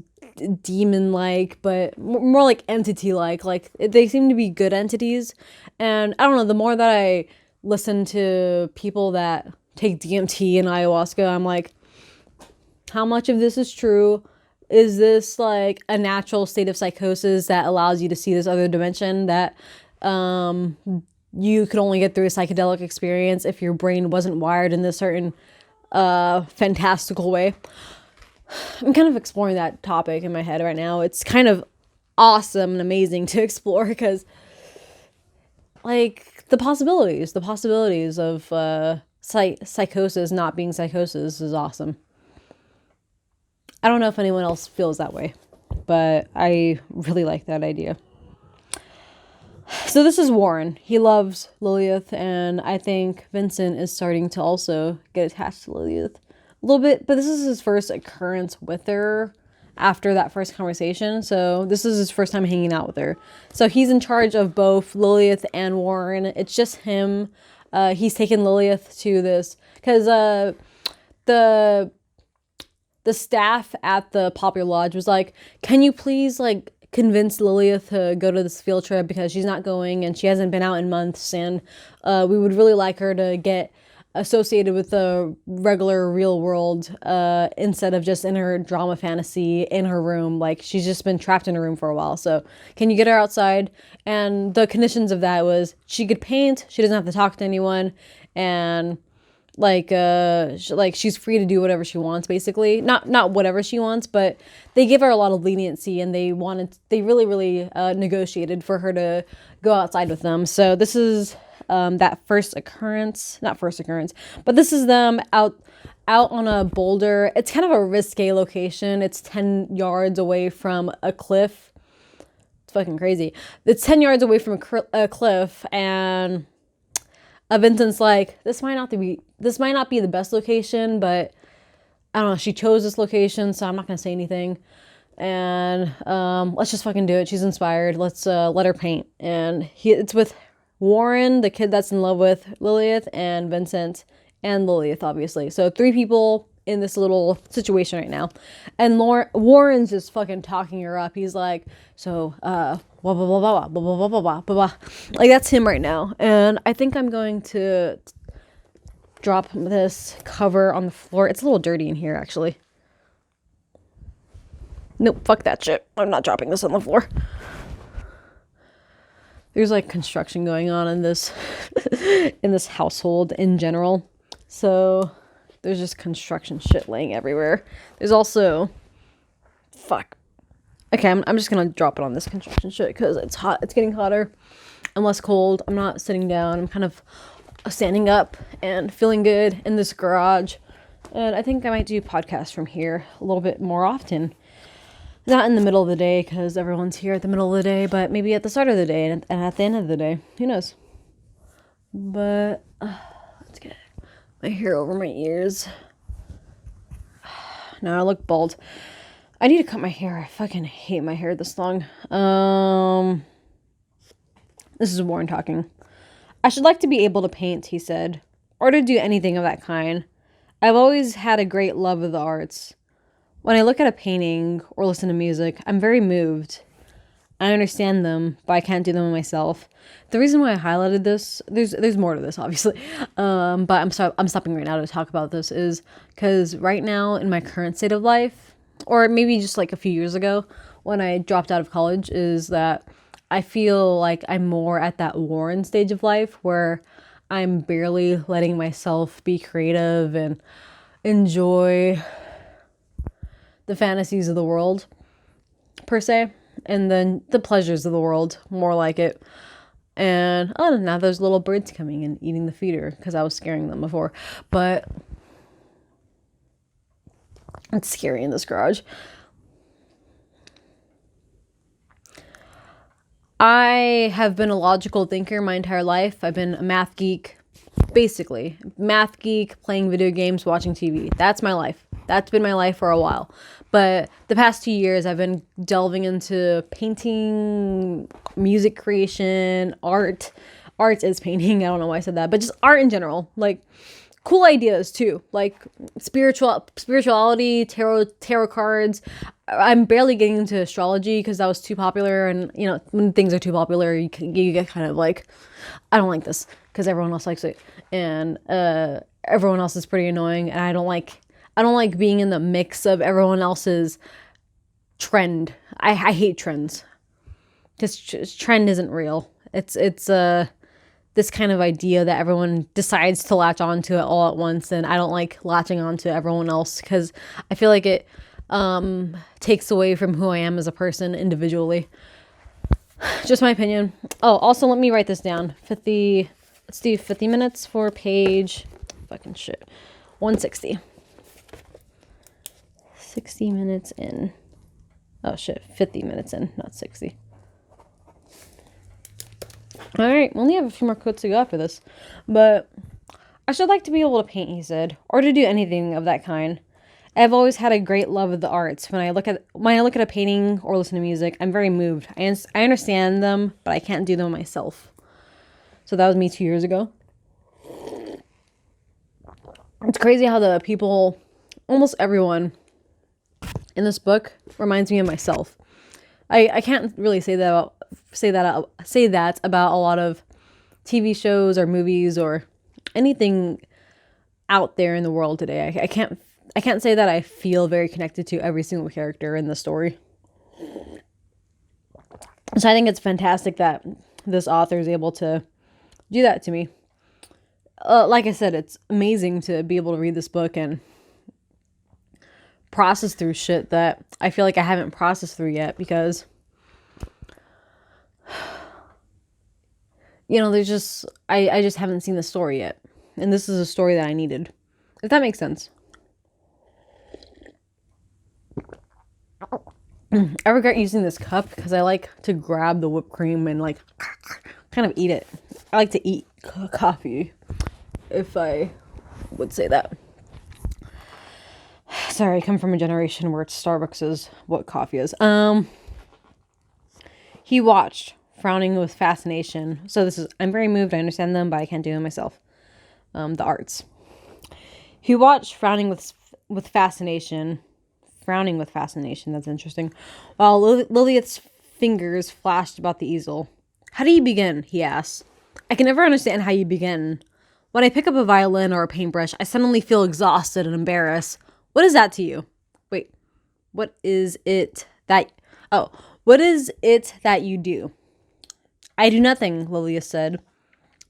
demon-like, but more like entity-like. Like they seem to be good entities. And I don't know, the more that I listen to people that take DMT and ayahuasca, I'm like, how much of this is true? Is this like a natural state of psychosis that allows you to see this other dimension that you could only get through a psychedelic experience if your brain wasn't wired in this certain fantastical way? I'm kind of exploring that topic in my head right now. It's kind of awesome and amazing to explore because like the possibilities of psychosis not being psychosis is awesome. I don't know if anyone else feels that way, but I really like that idea. So this is Warren. He loves Lilith, and I think Vincent is starting to also get attached to Lilith a little bit, but this is his first occurrence with her after that first conversation. So this is his first time hanging out with her. So he's in charge of both Lilith and Warren. It's just him. He's taken Lilith to this because the staff at the Poplar Lodge was like, can you please like convince Lilith to go to this field trip because she's not going and she hasn't been out in months, and we would really like her to get associated with the regular real world instead of just in her drama fantasy in her room. Like she's just been trapped in her room for a while. So can you get her outside? And the conditions of that was she could paint, she doesn't have to talk to anyone, and she's free to do whatever she wants, basically. Not whatever she wants, but they give her a lot of leniency, and they really negotiated for her to go outside with them. So this is that first occurrence, not first occurrence, but this is them out on a boulder. It's kind of a risque location. It's 10 yards away from a cliff. It's fucking crazy. It's 10 yards away from a cliff, and Vincent's like, this might not be the best location, but I don't know, she chose this location, so I'm not gonna say anything. And let's just fucking do it. She's inspired. Let's let her paint. And it's with Warren, the kid that's in love with Lilith, and Vincent and Lilith, obviously. So 3 people in this little situation right now. And Warren's just fucking talking her up. He's like, so blah blah blah blah blah blah blah blah blah blah. Like, that's him right now. And I think I'm going to drop this cover on the floor. It's a little dirty in here, actually. Nope, fuck that shit. I'm not dropping this on the floor. There's like construction going on in this in this household in general. So there's just construction shit laying everywhere. There's also fuck. Okay, I'm just gonna drop it on this construction shit because it's hot. It's getting hotter and less cold. I'm not sitting down. I'm kind of standing up and feeling good in this garage. And I think I might do podcasts from here a little bit more often. Not in the middle of the day, because everyone's here at the middle of the day, but maybe at the start of the day and at the end of the day. Who knows? But let's get my hair over my ears. Now I look bald. I need to cut my hair. I fucking hate my hair this long. This is Warren talking. I should like to be able to paint, he said, or to do anything of that kind. I've always had a great love of the arts. When I look at a painting or listen to music, I'm very moved. I understand them, but I can't do them myself. The reason why I highlighted this, there's more to this, obviously, but I'm stopping right now to talk about this, is because right now in my current state of life, or maybe just like a few years ago when I dropped out of college, is that I feel like I'm more at that Warren stage of life where I'm barely letting myself be creative and enjoy the fantasies of the world, per se, and then the pleasures of the world, more like it. And oh, now there's little birds coming and eating the feeder because I was scaring them before, but it's scary in this garage. I have been a logical thinker my entire life. I've been a math geek, basically. Math geek, playing video games, watching TV. That's my life. That's been my life for a while. But the past 2 years, I've been delving into painting, music creation, art. Art is painting. I don't know why I said that. But just art in general. Like, cool ideas, too. Like, spirituality, tarot cards. I'm barely getting into astrology because that was too popular. And, you know, when things are too popular, you get kind of like, I don't like this because everyone else likes it. And everyone else is pretty annoying. And I don't like being in the mix of everyone else's trend. I hate trends because trend isn't real. It's this kind of idea that everyone decides to latch onto it all at once, and I don't like latching onto everyone else because I feel like it takes away from who I am as a person individually. Just my opinion. Oh, also let me write this down. Let's do 50 minutes for page fucking shit. 160. 60 minutes in. Oh shit, 50 minutes in, not 60. Alright, we only have a few more quotes to go after this. But I should like to be able to paint, he said, or to do anything of that kind. I've always had a great love of the arts. When I look at a painting or listen to music, I'm very moved. I understand them, but I can't do them myself. So that was me 2 years ago. It's crazy how the people, almost everyone in this book reminds me of myself. I can't really say that about a lot of TV shows or movies or anything out there in the world today. I can't say that I feel very connected to every single character in the story. So I think it's fantastic that this author is able to do that to me. Like I said, it's amazing to be able to read this book and process through shit that I feel like I haven't processed through yet, because there's just, I just haven't seen the story yet. And this is a story that I needed. If that makes sense. I regret using this cup because I like to grab the whipped cream and like kind of eat it. I like to eat coffee, if I would say that. Sorry, I come from a generation where Starbucks is what coffee is. He watched, frowning with fascination. So this is, I'm very moved, I understand them, but I can't do it myself. The arts. He watched, frowning with fascination. Frowning with fascination, that's interesting. While Lilith's fingers flashed about the easel. How do you begin? He asked. I can never understand how you begin. When I pick up a violin or a paintbrush, I suddenly feel exhausted and embarrassed. What is that to you? Wait, what is it that... Oh, what is it that you do? I do nothing, Lilith said.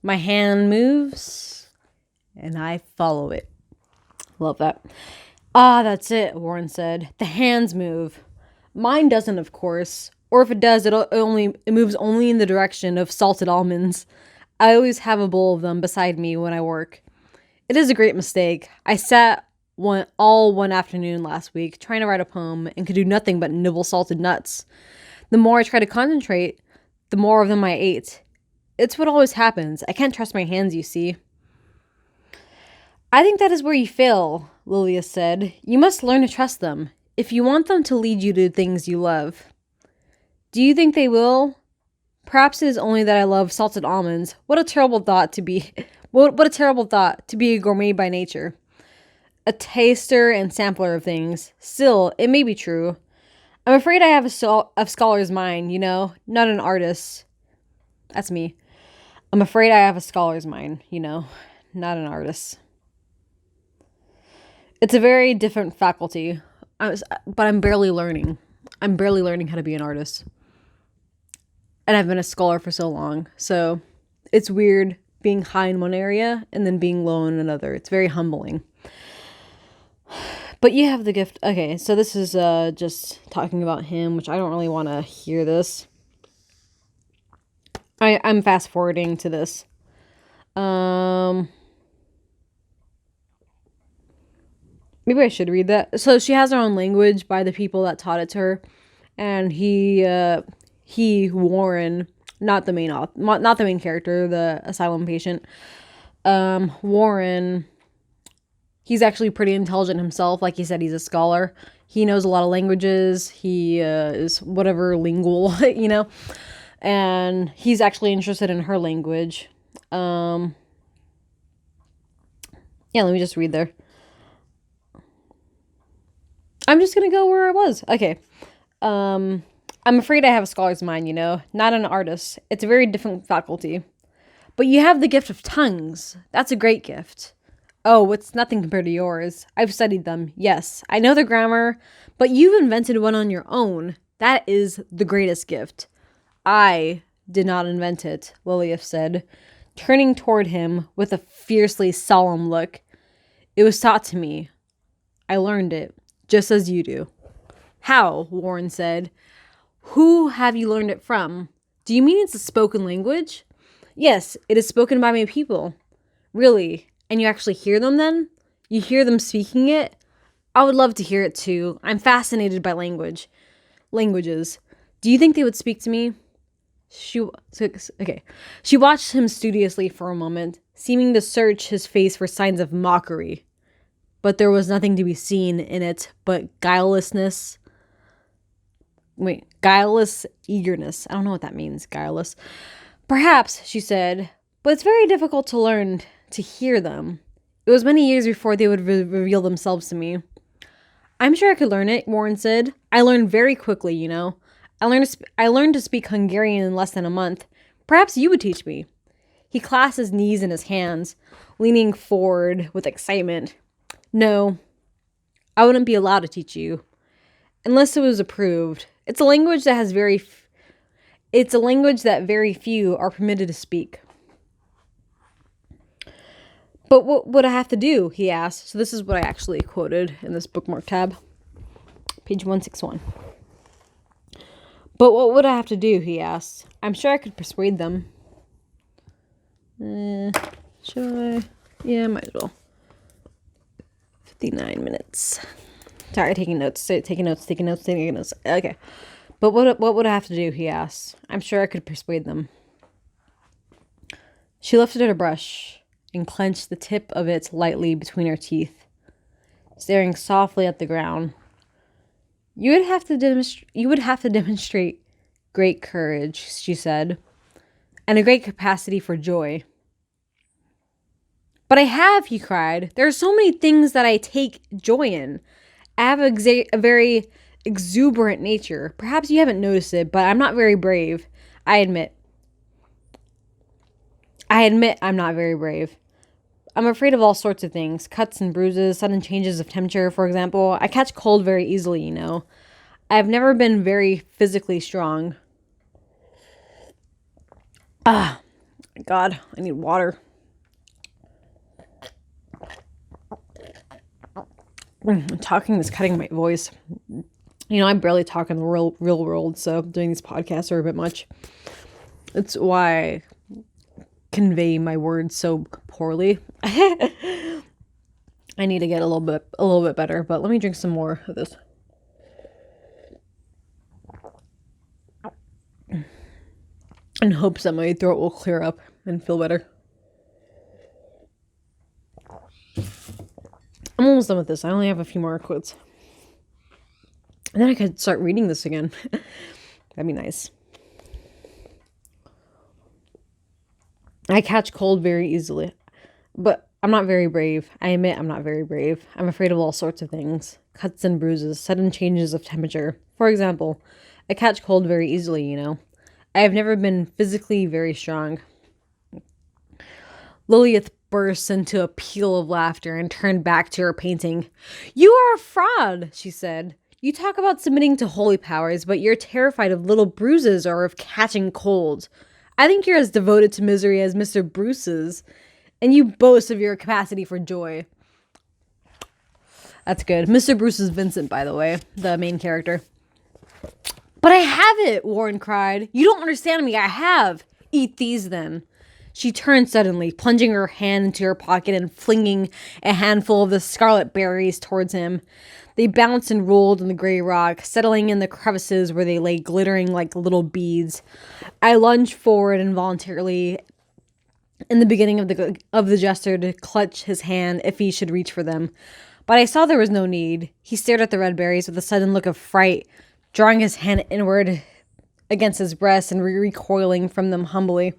My hand moves, and I follow it. Love that. Ah, that's it, Warren said. The hands move. Mine doesn't, of course. Or if it does, it moves only in the direction of salted almonds. I always have a bowl of them beside me when I work. It is a great mistake. I sat all one afternoon last week trying to write a poem and could do nothing but nibble salted nuts. The more I tried to concentrate, the more of them I ate. It's what always happens. I can't trust my hands, you see. I think that is where you fail, Lilith said. You must learn to trust them, if you want them to lead you to things you love. Do you think they will? Perhaps it is only that I love salted almonds. What a terrible thought to be. What a terrible thought to be a gourmet by nature. A taster and sampler of things. Still, it may be true. I'm afraid I have a scholar's mind, not an artist. That's me. I'm afraid I have a scholar's mind, not an artist. It's a very different faculty, but I'm barely learning. I'm barely learning how to be an artist. And I've been a scholar for so long. So it's weird being high in one area and then being low in another. It's very humbling. But you have the gift. Okay, so this is just talking about him, which I don't really want to hear this. I'm fast forwarding to this. Maybe I should read that. So she has her own language by the people that taught it to her, and he Warren, not the main character, the asylum patient. Warren, he's actually pretty intelligent himself. Like he said, he's a scholar. He knows a lot of languages. He is whatever lingual, and he's actually interested in her language. Yeah, let me just read there. I'm just going to go where I was. Okay. I'm afraid I have a scholar's mind, not an artist. It's a very different faculty. But you have the gift of tongues. That's a great gift. Oh, it's nothing compared to yours. I've studied them. Yes, I know the grammar, but you've invented one on your own. That is the greatest gift. I did not invent it, Lilith said, turning toward him with a fiercely solemn look. It was taught to me. I learned it. Just as you do. How? Warren said. Who have you learned it from? Do you mean it's a spoken language? Yes, it is spoken by my people. Really? And you actually hear them then? You hear them speaking it? I would love to hear it too. I'm fascinated by languages. Do you think they would speak to me? She watched him studiously for a moment, seeming to search his face for signs of mockery. But there was nothing to be seen in it but guileless eagerness. I don't know what that means, guileless. Perhaps, she said, but it's very difficult to learn to hear them. It was many years before they would reveal themselves to me. I'm sure I could learn it, Warren said. I learned very quickly, I learned to speak Hungarian in less than a month. Perhaps you would teach me. He clasped his knees in his hands, leaning forward with excitement. No, I wouldn't be allowed to teach you, unless it was approved. It's a language that very few are permitted to speak. But what would I have to do? He asked. So this is what I actually quoted in this bookmark tab, page 161. But what would I have to do? He asked. I'm sure I could persuade them. Should I? Yeah, might as well. 59 minutes. Sorry, taking notes. Okay. But what would I have to do, he asked. I'm sure I could persuade them. She lifted her brush and clenched the tip of it lightly between her teeth, staring softly at the ground. You would have to demonstrate great courage, she said, and a great capacity for joy. But I have, he cried. There are so many things that I take joy in. I have a very exuberant nature. Perhaps you haven't noticed it, but I'm not very brave. I admit I'm not very brave. I'm afraid of all sorts of things. Cuts and bruises, sudden changes of temperature, for example. I catch cold very easily, you know. I've never been very physically strong. God, I need water. Talking is cutting my voice. You know, I barely talk in the real world, so doing these podcasts are a bit much. It's why I convey my words so poorly. I need to get a little bit better, but let me drink some more of this. In hopes that my throat will clear up and feel better. I'm almost done with this. I only have a few more quotes. And then I could start reading this again. That'd be nice. I catch cold very easily. But I'm not very brave. I admit I'm not very brave. I'm afraid of all sorts of things. Cuts and bruises, sudden changes of temperature. For example, I catch cold very easily, you know. I have never been physically very strong. Lilith burst into a peal of laughter and turned back to her painting. You are a fraud, she said. You talk about submitting to holy powers, but you're terrified of little bruises or of catching cold. I think you're as devoted to misery as Mr. Bruce is, and you boast of your capacity for joy. That's good. Mr. Bruce is Vincent, by the way, the main character. But I have it, Warren cried. You don't understand me. I have. Eat these, then. She turned suddenly, plunging her hand into her pocket and flinging a handful of the scarlet berries towards him. They bounced and rolled in the gray rock, settling in the crevices where they lay glittering like little beads. I lunged forward involuntarily in the beginning of the gesture to clutch his hand if he should reach for them. But I saw there was no need. He stared at the red berries with a sudden look of fright, drawing his hand inward against his breast and recoiling from them humbly.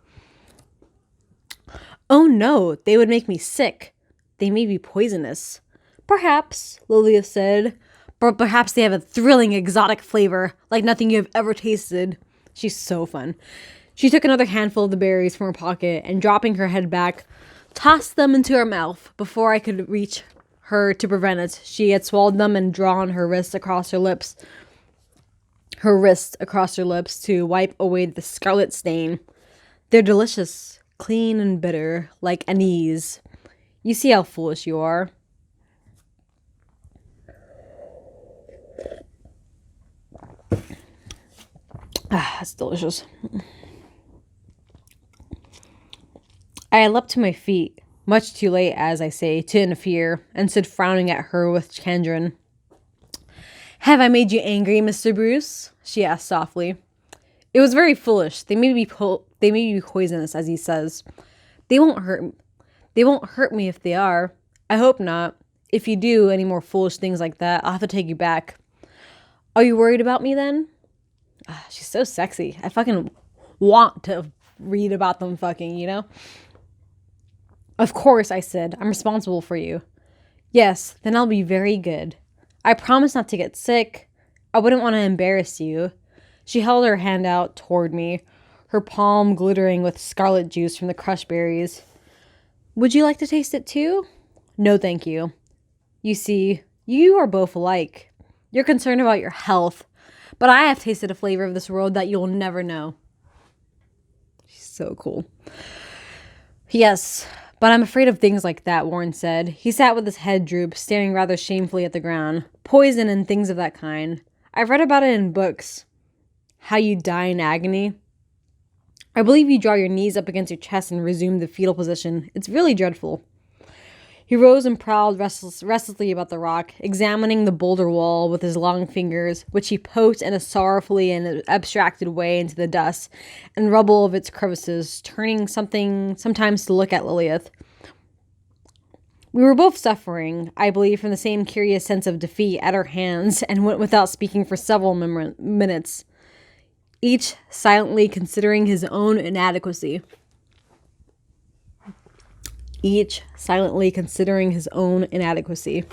Oh no, they would make me sick. They may be poisonous. Perhaps, Lilith said, but perhaps they have a thrilling exotic flavor, like nothing you have ever tasted. She's so fun. She took another handful of the berries from her pocket and, dropping her head back, tossed them into her mouth. Before I could reach her to prevent it, she had swallowed them and drawn her wrist across her lips to wipe away the scarlet stain. They're delicious, clean and bitter, like anise. You see how foolish you are. That's delicious. I leapt to my feet, much too late, as I say, to interfere, and stood frowning at her with chagrin. Have I made you angry, Mr. Bruce? She asked softly. It was very foolish. They may be poisonous, as he says. They won't hurt me if they are. I hope not. If you do any more foolish things like that, I'll have to take you back. Are you worried about me then? She's so sexy. I fucking want to read about them fucking, you know? Of course, I said. I'm responsible for you. Yes, then I'll be very good. I promise not to get sick. I wouldn't want to embarrass you. She held her hand out toward me, her palm glittering with scarlet juice from the crushed berries. Would you like to taste it too? No, thank you. You see, you are both alike. You're concerned about your health, but I have tasted a flavor of this world that you'll never know. She's so cool. Yes, but I'm afraid of things like that, Warren said. He sat with his head drooped, staring rather shamefully at the ground. Poison and things of that kind. I've read about it in books. How you die in agony. I believe you draw your knees up against your chest and resume the fetal position. It's really dreadful. He rose and prowled restlessly about the rock, examining the boulder wall with his long fingers, which he poked in a sorrowfully and abstracted way into the dust and rubble of its crevices, turning sometimes to look at Lilith. We were both suffering, I believe, from the same curious sense of defeat at her hands, and went without speaking for several minutes, each silently considering his own inadequacy. Each silently considering his own inadequacy.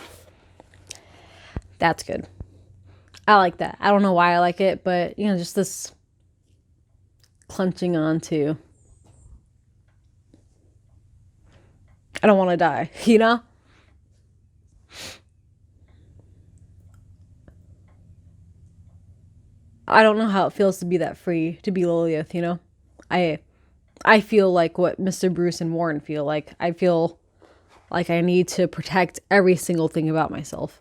That's good. I like that. I don't know why I like it, but, just this clenching on to, I don't want to die, I don't know how it feels to be that free, to be Lilith, I feel like what Mr. Bruce and Warren feel like. I feel like I need to protect every single thing about myself.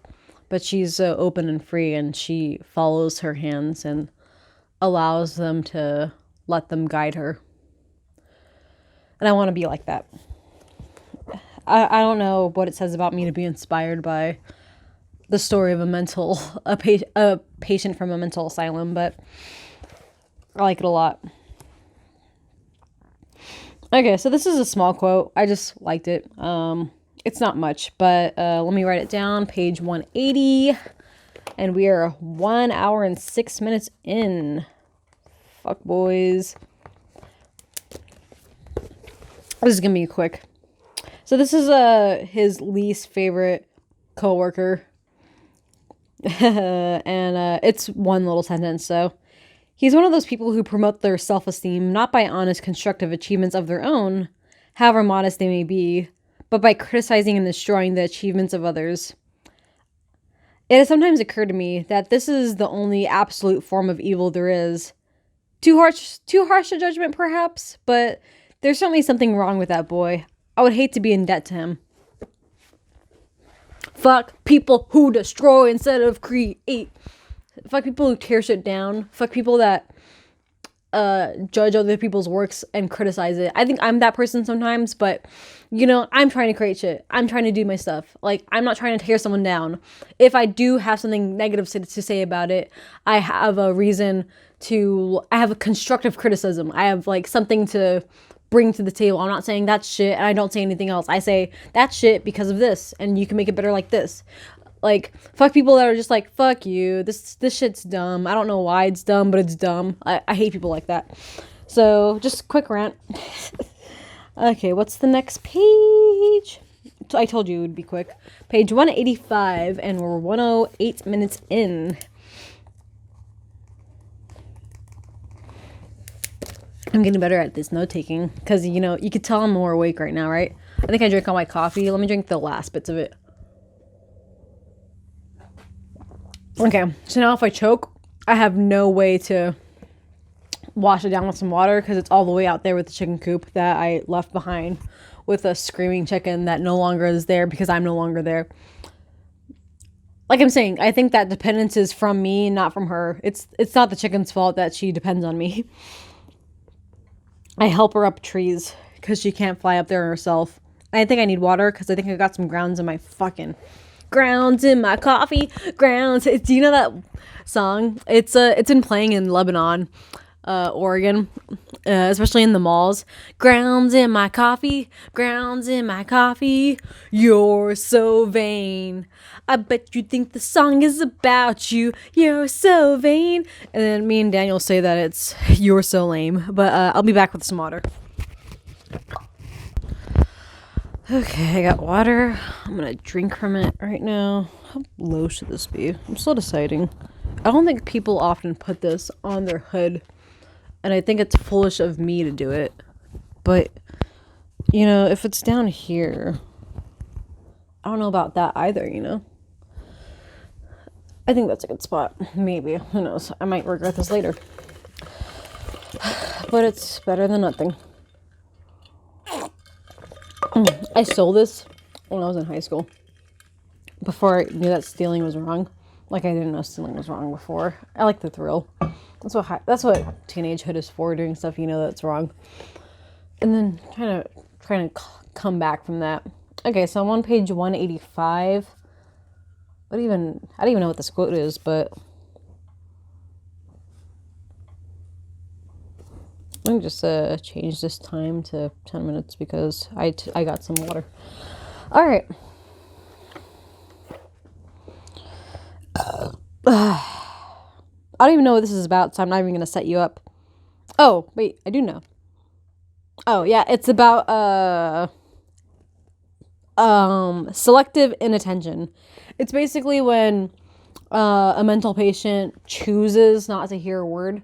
But she's so open and free, and she follows her hands and allows them to let them guide her. And I want to be like that. I don't know what it says about me to be inspired by the story of a patient from a mental asylum, but I like it a lot. Okay, so this is a small quote. I just liked it. It's not much, but let me write it down. Page 180, and we are 1 hour and 6 minutes in. Fuck boys. This is gonna be quick. So this is his least favorite coworker. And it's one little sentence. So he's one of those people who promote their self-esteem not by honest constructive achievements of their own, however modest they may be, but by criticizing and destroying the achievements of others. It has sometimes occurred to me that this is the only absolute form of evil there is. Too harsh a judgment perhaps, but there's certainly something wrong with that boy. I would hate to be in debt to him. Fuck people who destroy instead of create. Fuck people who tear shit down. Fuck people that judge other people's works and criticize it. I think I'm that person sometimes, but I'm trying to create shit. I'm trying to do my stuff. Like, I'm not trying to tear someone down. If I do have something negative to say about it, I have a reason I have a constructive criticism. I have like something to bring to the table. I'm not saying that's shit and I don't say anything else. I say that's shit because of this and you can make it better like this. Like, fuck people that are just like, fuck you, this shit's dumb. I don't know why it's dumb, but it's dumb. I hate people like that. So, just quick rant. Okay, what's the next page? I told you it would be quick. Page 185, and we're 108 minutes in. I'm getting better at this note-taking, because, you could tell I'm more awake right now, right? I think I drank all my coffee. Let me drink the last bits of it. Okay, so now if I choke, I have no way to wash it down with some water because it's all the way out there with the chicken coop that I left behind with a screaming chicken that no longer is there because I'm no longer there. Like I'm saying, I think that dependence is from me, not from her. It's not the chicken's fault that she depends on me. I help her up trees because she can't fly up there herself. I think I need water because I think I got some grounds in my fucking... Grounds in my coffee, grounds. Do you know that song? It's been playing in Lebanon, Oregon, especially in the malls. Grounds in my coffee, grounds in my coffee. You're so vain. I bet you think the song is about you. You're so vain. And then me and Daniel say that it's you're so lame. But I'll be back with some water. Okay, I got water. I'm gonna drink from it right now. How low should this be? I'm still deciding. I don't think people often put this on their hood, and I think it's foolish of me to do it. But, if it's down here, I don't know about that either, I think that's a good spot. Maybe. Who knows? I might regret this later. But it's better than nothing. I stole this when I was in high school. Before I knew that stealing was wrong. Like I didn't know stealing was wrong before. I like the thrill. That's what teenagehood is for, doing stuff you know that's wrong. And then trying to come back from that. Okay, so I'm on page 185. I don't even know what this quote is, but let me just change this time to 10 minutes because I got some water. All right. I don't even know what this is about, so I'm not even going to set you up. Oh, wait, I do know. Oh, yeah, it's about selective inattention. It's basically when a mental patient chooses not to hear a word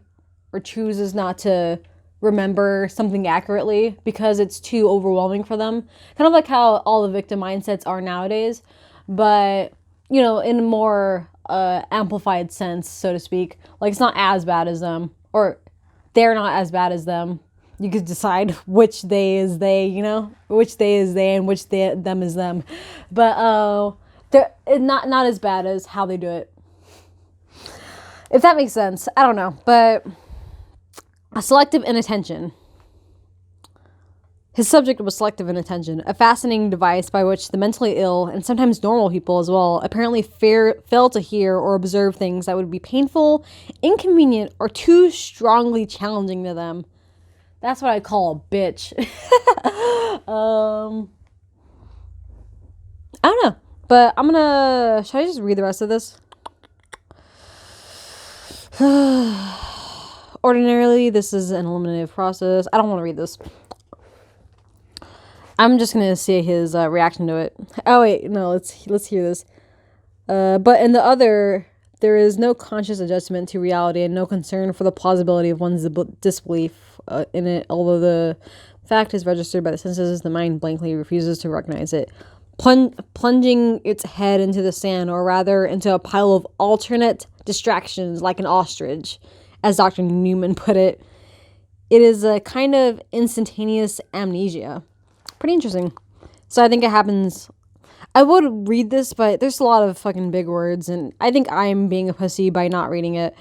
or chooses not to remember something accurately because it's too overwhelming for them. Kind of like how all the victim mindsets are nowadays, but, you know, in a more amplified sense, so to speak. Like, it's not as bad as them, or they're not as bad as them. You could decide which they is they, you know, which they is they and which them is them. But they're not as bad as how they do it. If that makes sense. I don't know. But a selective inattention. His subject was selective inattention, a fascinating device by which the mentally ill, and sometimes normal people as well, apparently fail to hear or observe things that would be painful, inconvenient, or too strongly challenging to them. That's what I call a bitch. I don't know. But should I just read the rest of this? Ordinarily, this is an eliminative process. I don't want to read this. I'm just going to see his reaction to it. Oh, wait. No, let's hear this. But in the other, there is no conscious adjustment to reality and no concern for the plausibility of one's disbelief in it. Although the fact is registered by the senses, the mind blankly refuses to recognize it. Plunging its head into the sand, or rather into a pile of alternate distractions like an ostrich, as Dr. Newman put it. It is a kind of instantaneous amnesia. Pretty interesting. So I think it happens. I would read this, but there's a lot of fucking big words, and I think I'm being a pussy by not reading it.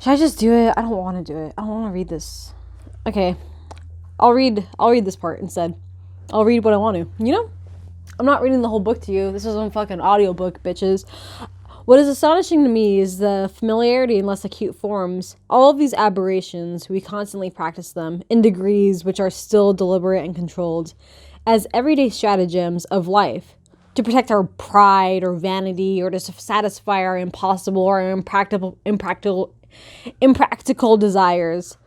Should I just do it? I don't want to do it. I don't want to read this. Okay. I'll read this part instead. I'll read what I want to. You know? I'm not reading the whole book to you. This is a fucking audiobook, bitches. What is astonishing to me is the familiarity in less acute forms. All of these aberrations, we constantly practice them, in degrees which are still deliberate and controlled, as everyday stratagems of life, to protect our pride or vanity, or to satisfy our impossible or impractical desires.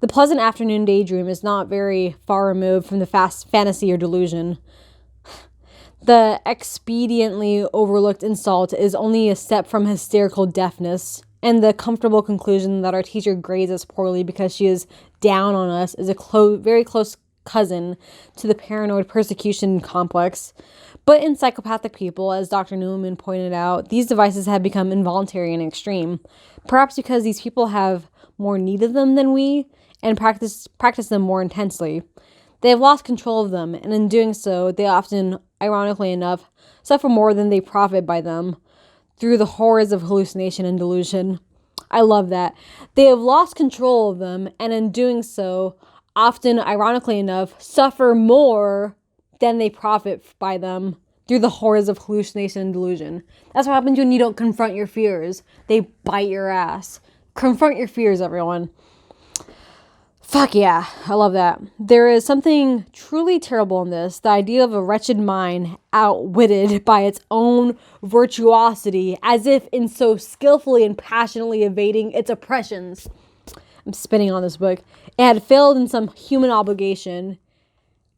The pleasant afternoon daydream is not very far removed from the fast fantasy or delusion. The expediently overlooked insult is only a step from hysterical deafness, and the comfortable conclusion that our teacher grades us poorly because she is down on us is a very close cousin to the paranoid persecution complex. But in psychopathic people, as Dr. Newman pointed out, these devices have become involuntary and extreme, perhaps because these people have more need of them than we, and practice them more intensely. They have lost control of them, and in doing so, they often, ironically enough, suffer more than they profit by them, through the horrors of hallucination and delusion. I love that. They have lost control of them, and in doing so, often, ironically enough, suffer more than they profit by them, through the horrors of hallucination and delusion. That's what happens when you don't confront your fears. They bite your ass. Confront your fears, everyone. Fuck yeah, I love that. There is something truly terrible in this. The idea of a wretched mind outwitted by its own virtuosity, as if in so skillfully and passionately evading its oppressions. I'm spinning on this book. It had failed in some human obligation,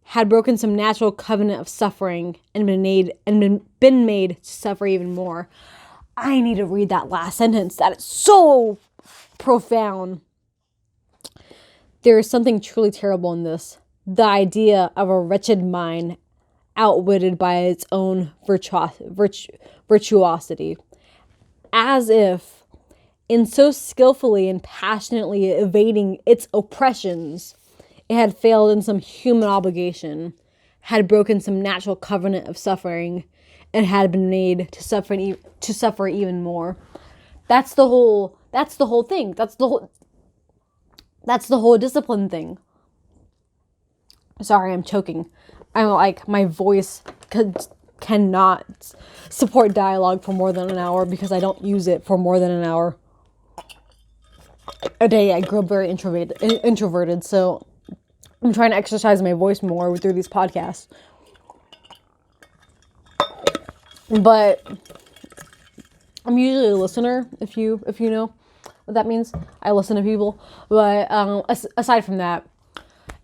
had broken some natural covenant of suffering, and been made to suffer even more. I need to read that last sentence. That is so profound. There is something truly terrible in this. The idea of a wretched mind outwitted by its own virtuosity. As if, in so skillfully and passionately evading its oppressions, it had failed in some human obligation, had broken some natural covenant of suffering, and had been made to suffer even more. That's the whole thing. That's the whole discipline thing. Sorry, I'm choking. I'm like, my voice cannot support dialogue for more than an hour because I don't use it for more than an hour a day. I grew up very introverted, so I'm trying to exercise my voice more through these podcasts. But I'm usually a listener, if you know what that means. I listen to people. But aside from that,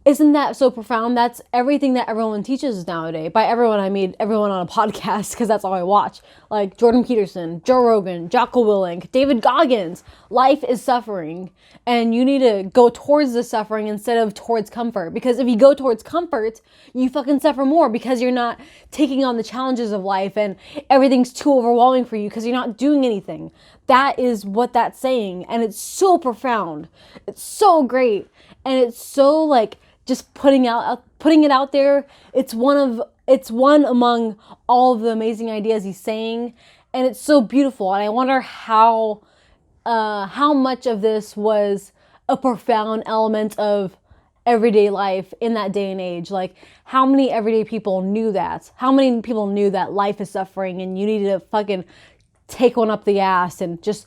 isn't that so profound? That's everything that everyone teaches nowadays. By everyone, I mean everyone on a podcast, because that's all I watch. Like Jordan Peterson, Joe Rogan, Jocko Willink, David Goggins. Life is suffering, and you need to go towards the suffering instead of towards comfort. Because if you go towards comfort, you fucking suffer more because you're not taking on the challenges of life, and everything's too overwhelming for you because you're not doing anything. That is what that's saying, and it's so profound. It's so great, and it's so like, just putting it out there. It's one among all of the amazing ideas he's saying, and it's so beautiful. And I wonder how much of this was a profound element of everyday life in that day and age. Like, how many everyday people knew that? How many people knew that life is suffering and you need to fucking take one up the ass and just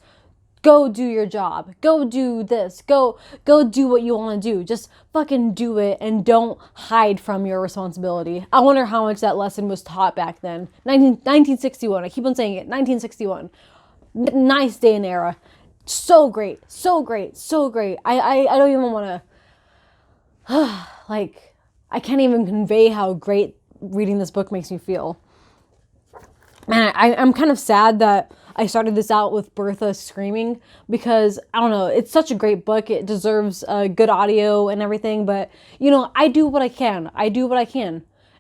go do your job. Go do this. Go do what you want to do. Just fucking do it and don't hide from your responsibility. I wonder how much that lesson was taught back then. 1961. I keep on saying it. 1961. Nice day and era. So great. So great. So great. I don't even want to... like, I can't even convey how great reading this book makes me feel. Man, I'm kind of sad that I started this out with Bertha screaming because, I don't know, it's such a great book. It deserves good audio and everything, but, you know, I do what I can.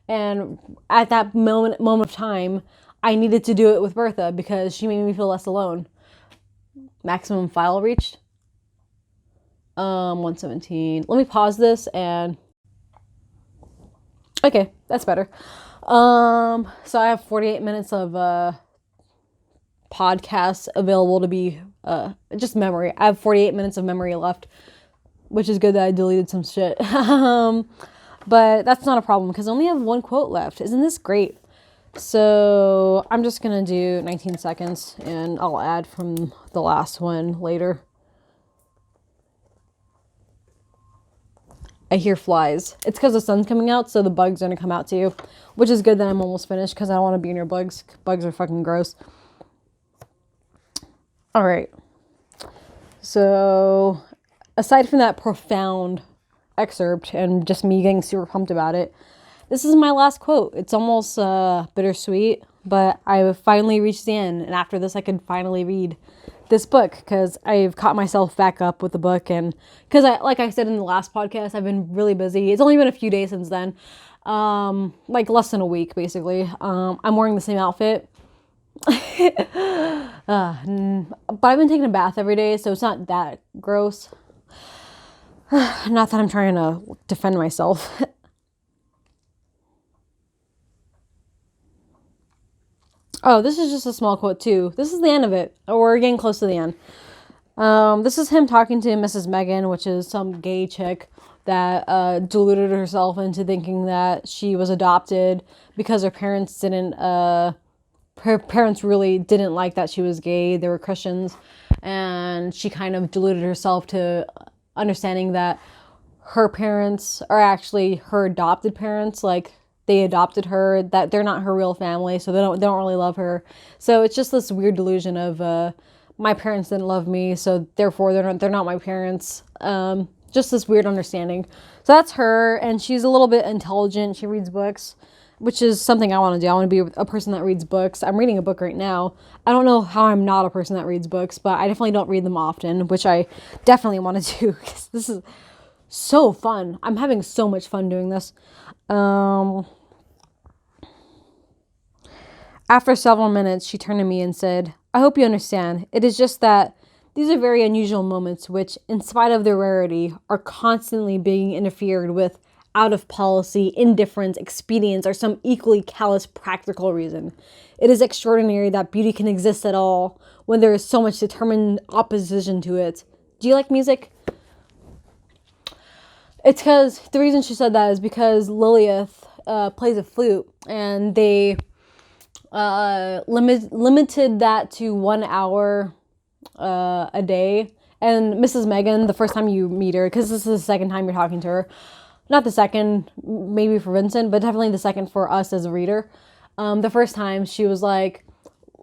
And at that moment of time, I needed to do it with Bertha because she made me feel less alone. Maximum file reached. 117. Let me pause this and... Okay, that's better. So I have 48 minutes of podcasts available to be just memory. I have 48 minutes of memory left, which is good that I deleted some shit. But that's not a problem because I only have one quote left. Isn't this great? So I'm just gonna do 19 seconds and I'll add from the last one later. I hear flies. It's because the sun's coming out, so the bugs are going to come out too. Which is good that I'm almost finished, because I don't want to be near bugs. Bugs are fucking gross. Alright. So, aside from that profound excerpt, and just me getting super pumped about it, this is my last quote. It's almost bittersweet, but I finally reached the end, and after this I could finally read this book because I've caught myself back up with the book, and because like I said in the last podcast, I've been really busy. It's only been a few days since then, like less than a week basically. I'm wearing the same outfit, but I've been taking a bath every day, so it's not that gross. Not that I'm trying to defend myself. Oh, this is just a small quote too. This is the end of it. We're getting close to the end. This is him talking to Mrs. Megan, which is some gay chick that deluded herself into thinking that she was adopted because her parents really didn't like that she was gay. They were Christians, and she kind of deluded herself to understanding that her parents are actually her adopted parents. Like, they adopted her, that they're not her real family, so they don't really love her. So it's just this weird delusion of my parents didn't love me, so therefore they're not my parents. Just this weird understanding. So that's her, and she's a little bit intelligent. She reads books, which is something I want to do. I want to be a person that reads books. I'm reading a book right now. I don't know how I'm not a person that reads books, but I definitely don't read them often, which I definitely want to do because this is so fun. I'm having so much fun doing this. After several minutes, she turned to me and said, "I hope you understand. It is just that these are very unusual moments which, in spite of their rarity, are constantly being interfered with out of policy, indifference, expedience, or some equally callous practical reason. It is extraordinary that beauty can exist at all when there is so much determined opposition to it. Do you like music? It's because, the reason she said that is because Lilith plays a flute, and they limited that to 1 hour a day. And Mrs. Megan, the first time you meet her, because this is the second time you're talking to her, not the second, maybe for Vincent, but definitely the second for us as a reader. The first time she was like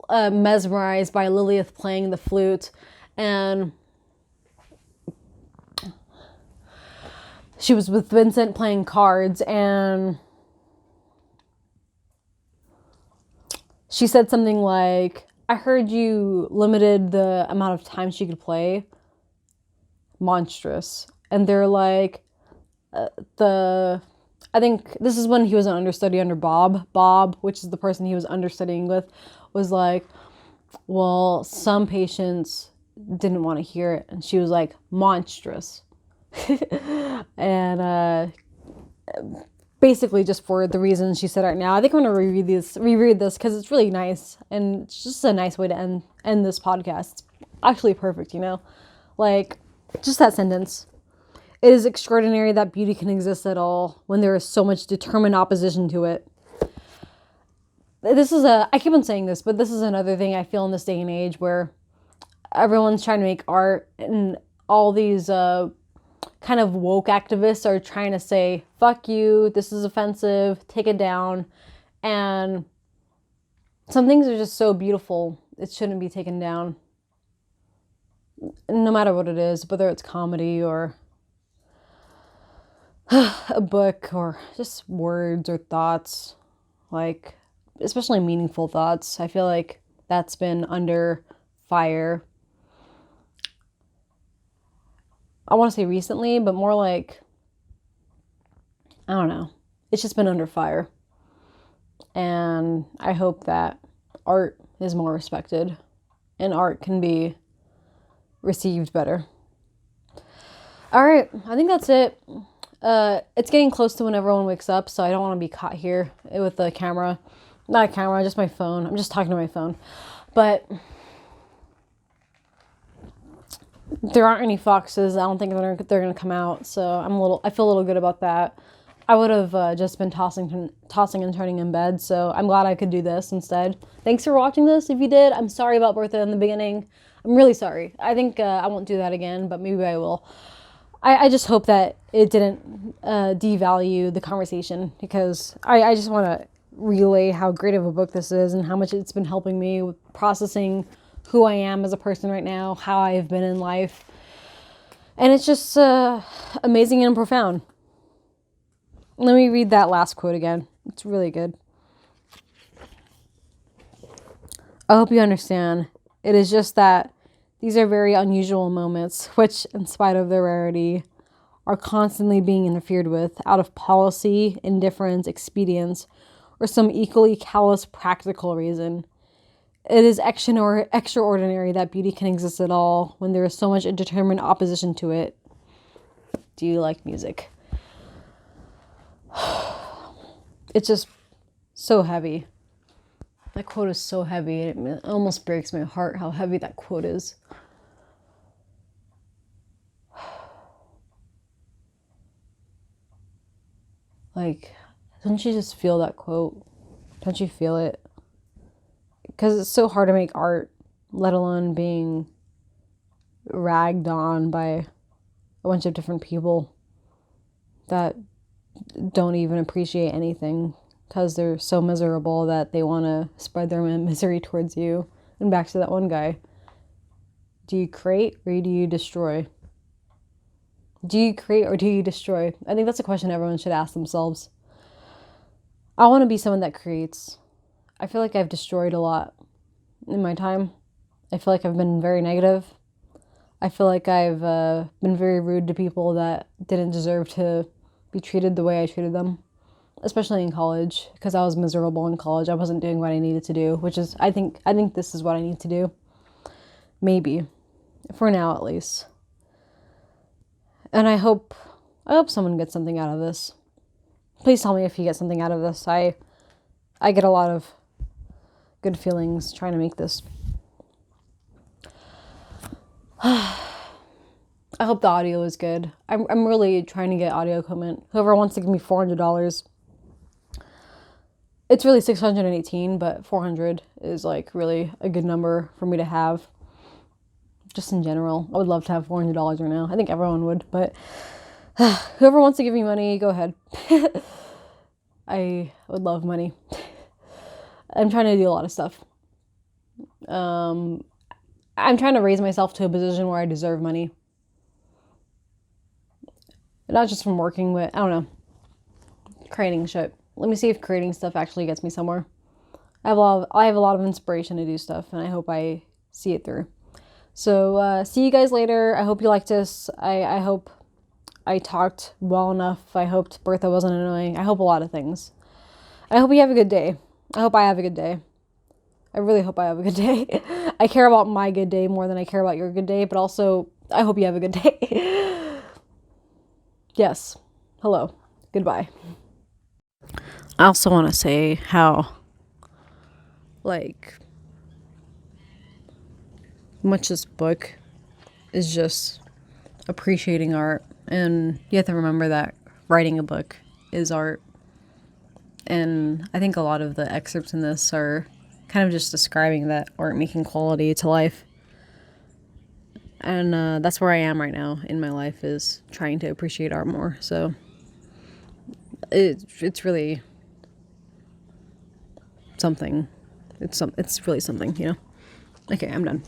mesmerized by Lilith playing the flute, and she was with Vincent playing cards, and she said something like, I heard you limited the amount of time she could play. Monstrous. And they're like, I think this is when he was an understudy under Bob, which is the person he was understudying with, was like, well, some patients didn't want to hear it. And she was like, monstrous. And basically just for the reasons she said right now. I think I'm going to reread this because it's really nice. And it's just a nice way to end this podcast. It's actually perfect, you know? Like, just that sentence. It is extraordinary that beauty can exist at all when there is so much determined opposition to it. I keep on saying this, but this is another thing I feel in this day and age where everyone's trying to make art, and all these kind of woke activists are trying to say, fuck you, this is offensive, take it down. And some things are just so beautiful, it shouldn't be taken down. No matter what it is, whether it's comedy or a book or just words or thoughts, like especially meaningful thoughts. I feel like that's been under fire. I want to say recently, but more like, I don't know. It's just been under fire. And I hope that art is more respected and art can be received better. All right, I think that's it. It's getting close to when everyone wakes up, so I don't want to be caught here with the camera. Not a camera, just my phone. I'm just talking to my phone. But there aren't any foxes. I don't think they're going to come out, so I feel a little good about that. I would have just been tossing and turning in bed, so I'm glad I could do this instead. Thanks for watching this. If you did, I'm sorry about Bertha in the beginning. I'm really sorry. I think I won't do that again, but maybe I will. I just hope that it didn't devalue the conversation, because I just want to relay how great of a book this is and how much it's been helping me with processing who I am as a person right now, how I've been in life. And it's just amazing and profound. Let me read that last quote again. It's really good. I hope you understand. It is just that these are very unusual moments, which, in spite of their rarity, are constantly being interfered with out of policy, indifference, expedience, or some equally callous practical reason. It is extraordinary that beauty can exist at all when there is so much determined opposition to it. Do you like music? It's just so heavy. That quote is so heavy. It almost breaks my heart how heavy that quote is. Like, don't you just feel that quote? Don't you feel it? Because it's so hard to make art, let alone being ragged on by a bunch of different people that don't even appreciate anything because they're so miserable that they want to spread their misery towards you. And back to that one guy. Do you create or do you destroy? Do you create or do you destroy? I think that's a question everyone should ask themselves. I want to be someone that creates. I feel like I've destroyed a lot in my time. I feel like I've been very negative. I feel like I've been very rude to people that didn't deserve to be treated the way I treated them, especially in college, because I was miserable in college. I wasn't doing what I needed to do, which is, I think this is what I need to do. Maybe. For now, at least. And I hope someone gets something out of this. please tell me if you get something out of this. I get a lot of good feelings trying to make this. I hope the audio is good. I'm really trying to get audio equipment. Whoever wants to give me $400. It's really 618, but 400 is like really a good number for me to have. Just in general. I would love to have $400 right now. I think everyone would, but whoever wants to give me money, go ahead. I would love money. I'm trying to do a lot of stuff. I'm trying to raise myself to a position where I deserve money. Not just from working, but I don't know. Creating shit. Let me see if creating stuff actually gets me somewhere. I have a lot of inspiration to do stuff, and I hope I see it through. So, see you guys later. I hope you liked this. I hope I talked well enough. I hoped Bertha wasn't annoying. I hope a lot of things. I hope you have a good day. I hope I have a good day. I really hope I have a good day. I care about my good day more than I care about your good day, but also, I hope you have a good day. Yes. Hello. Goodbye. I also want to say how, like, much this book is just appreciating art. And you have to remember that writing a book is art. And I think a lot of the excerpts in this are kind of just describing that art-making quality to life. And that's where I am right now in my life, is trying to appreciate art more. So it's really something. It's really something, you know? Okay, I'm done.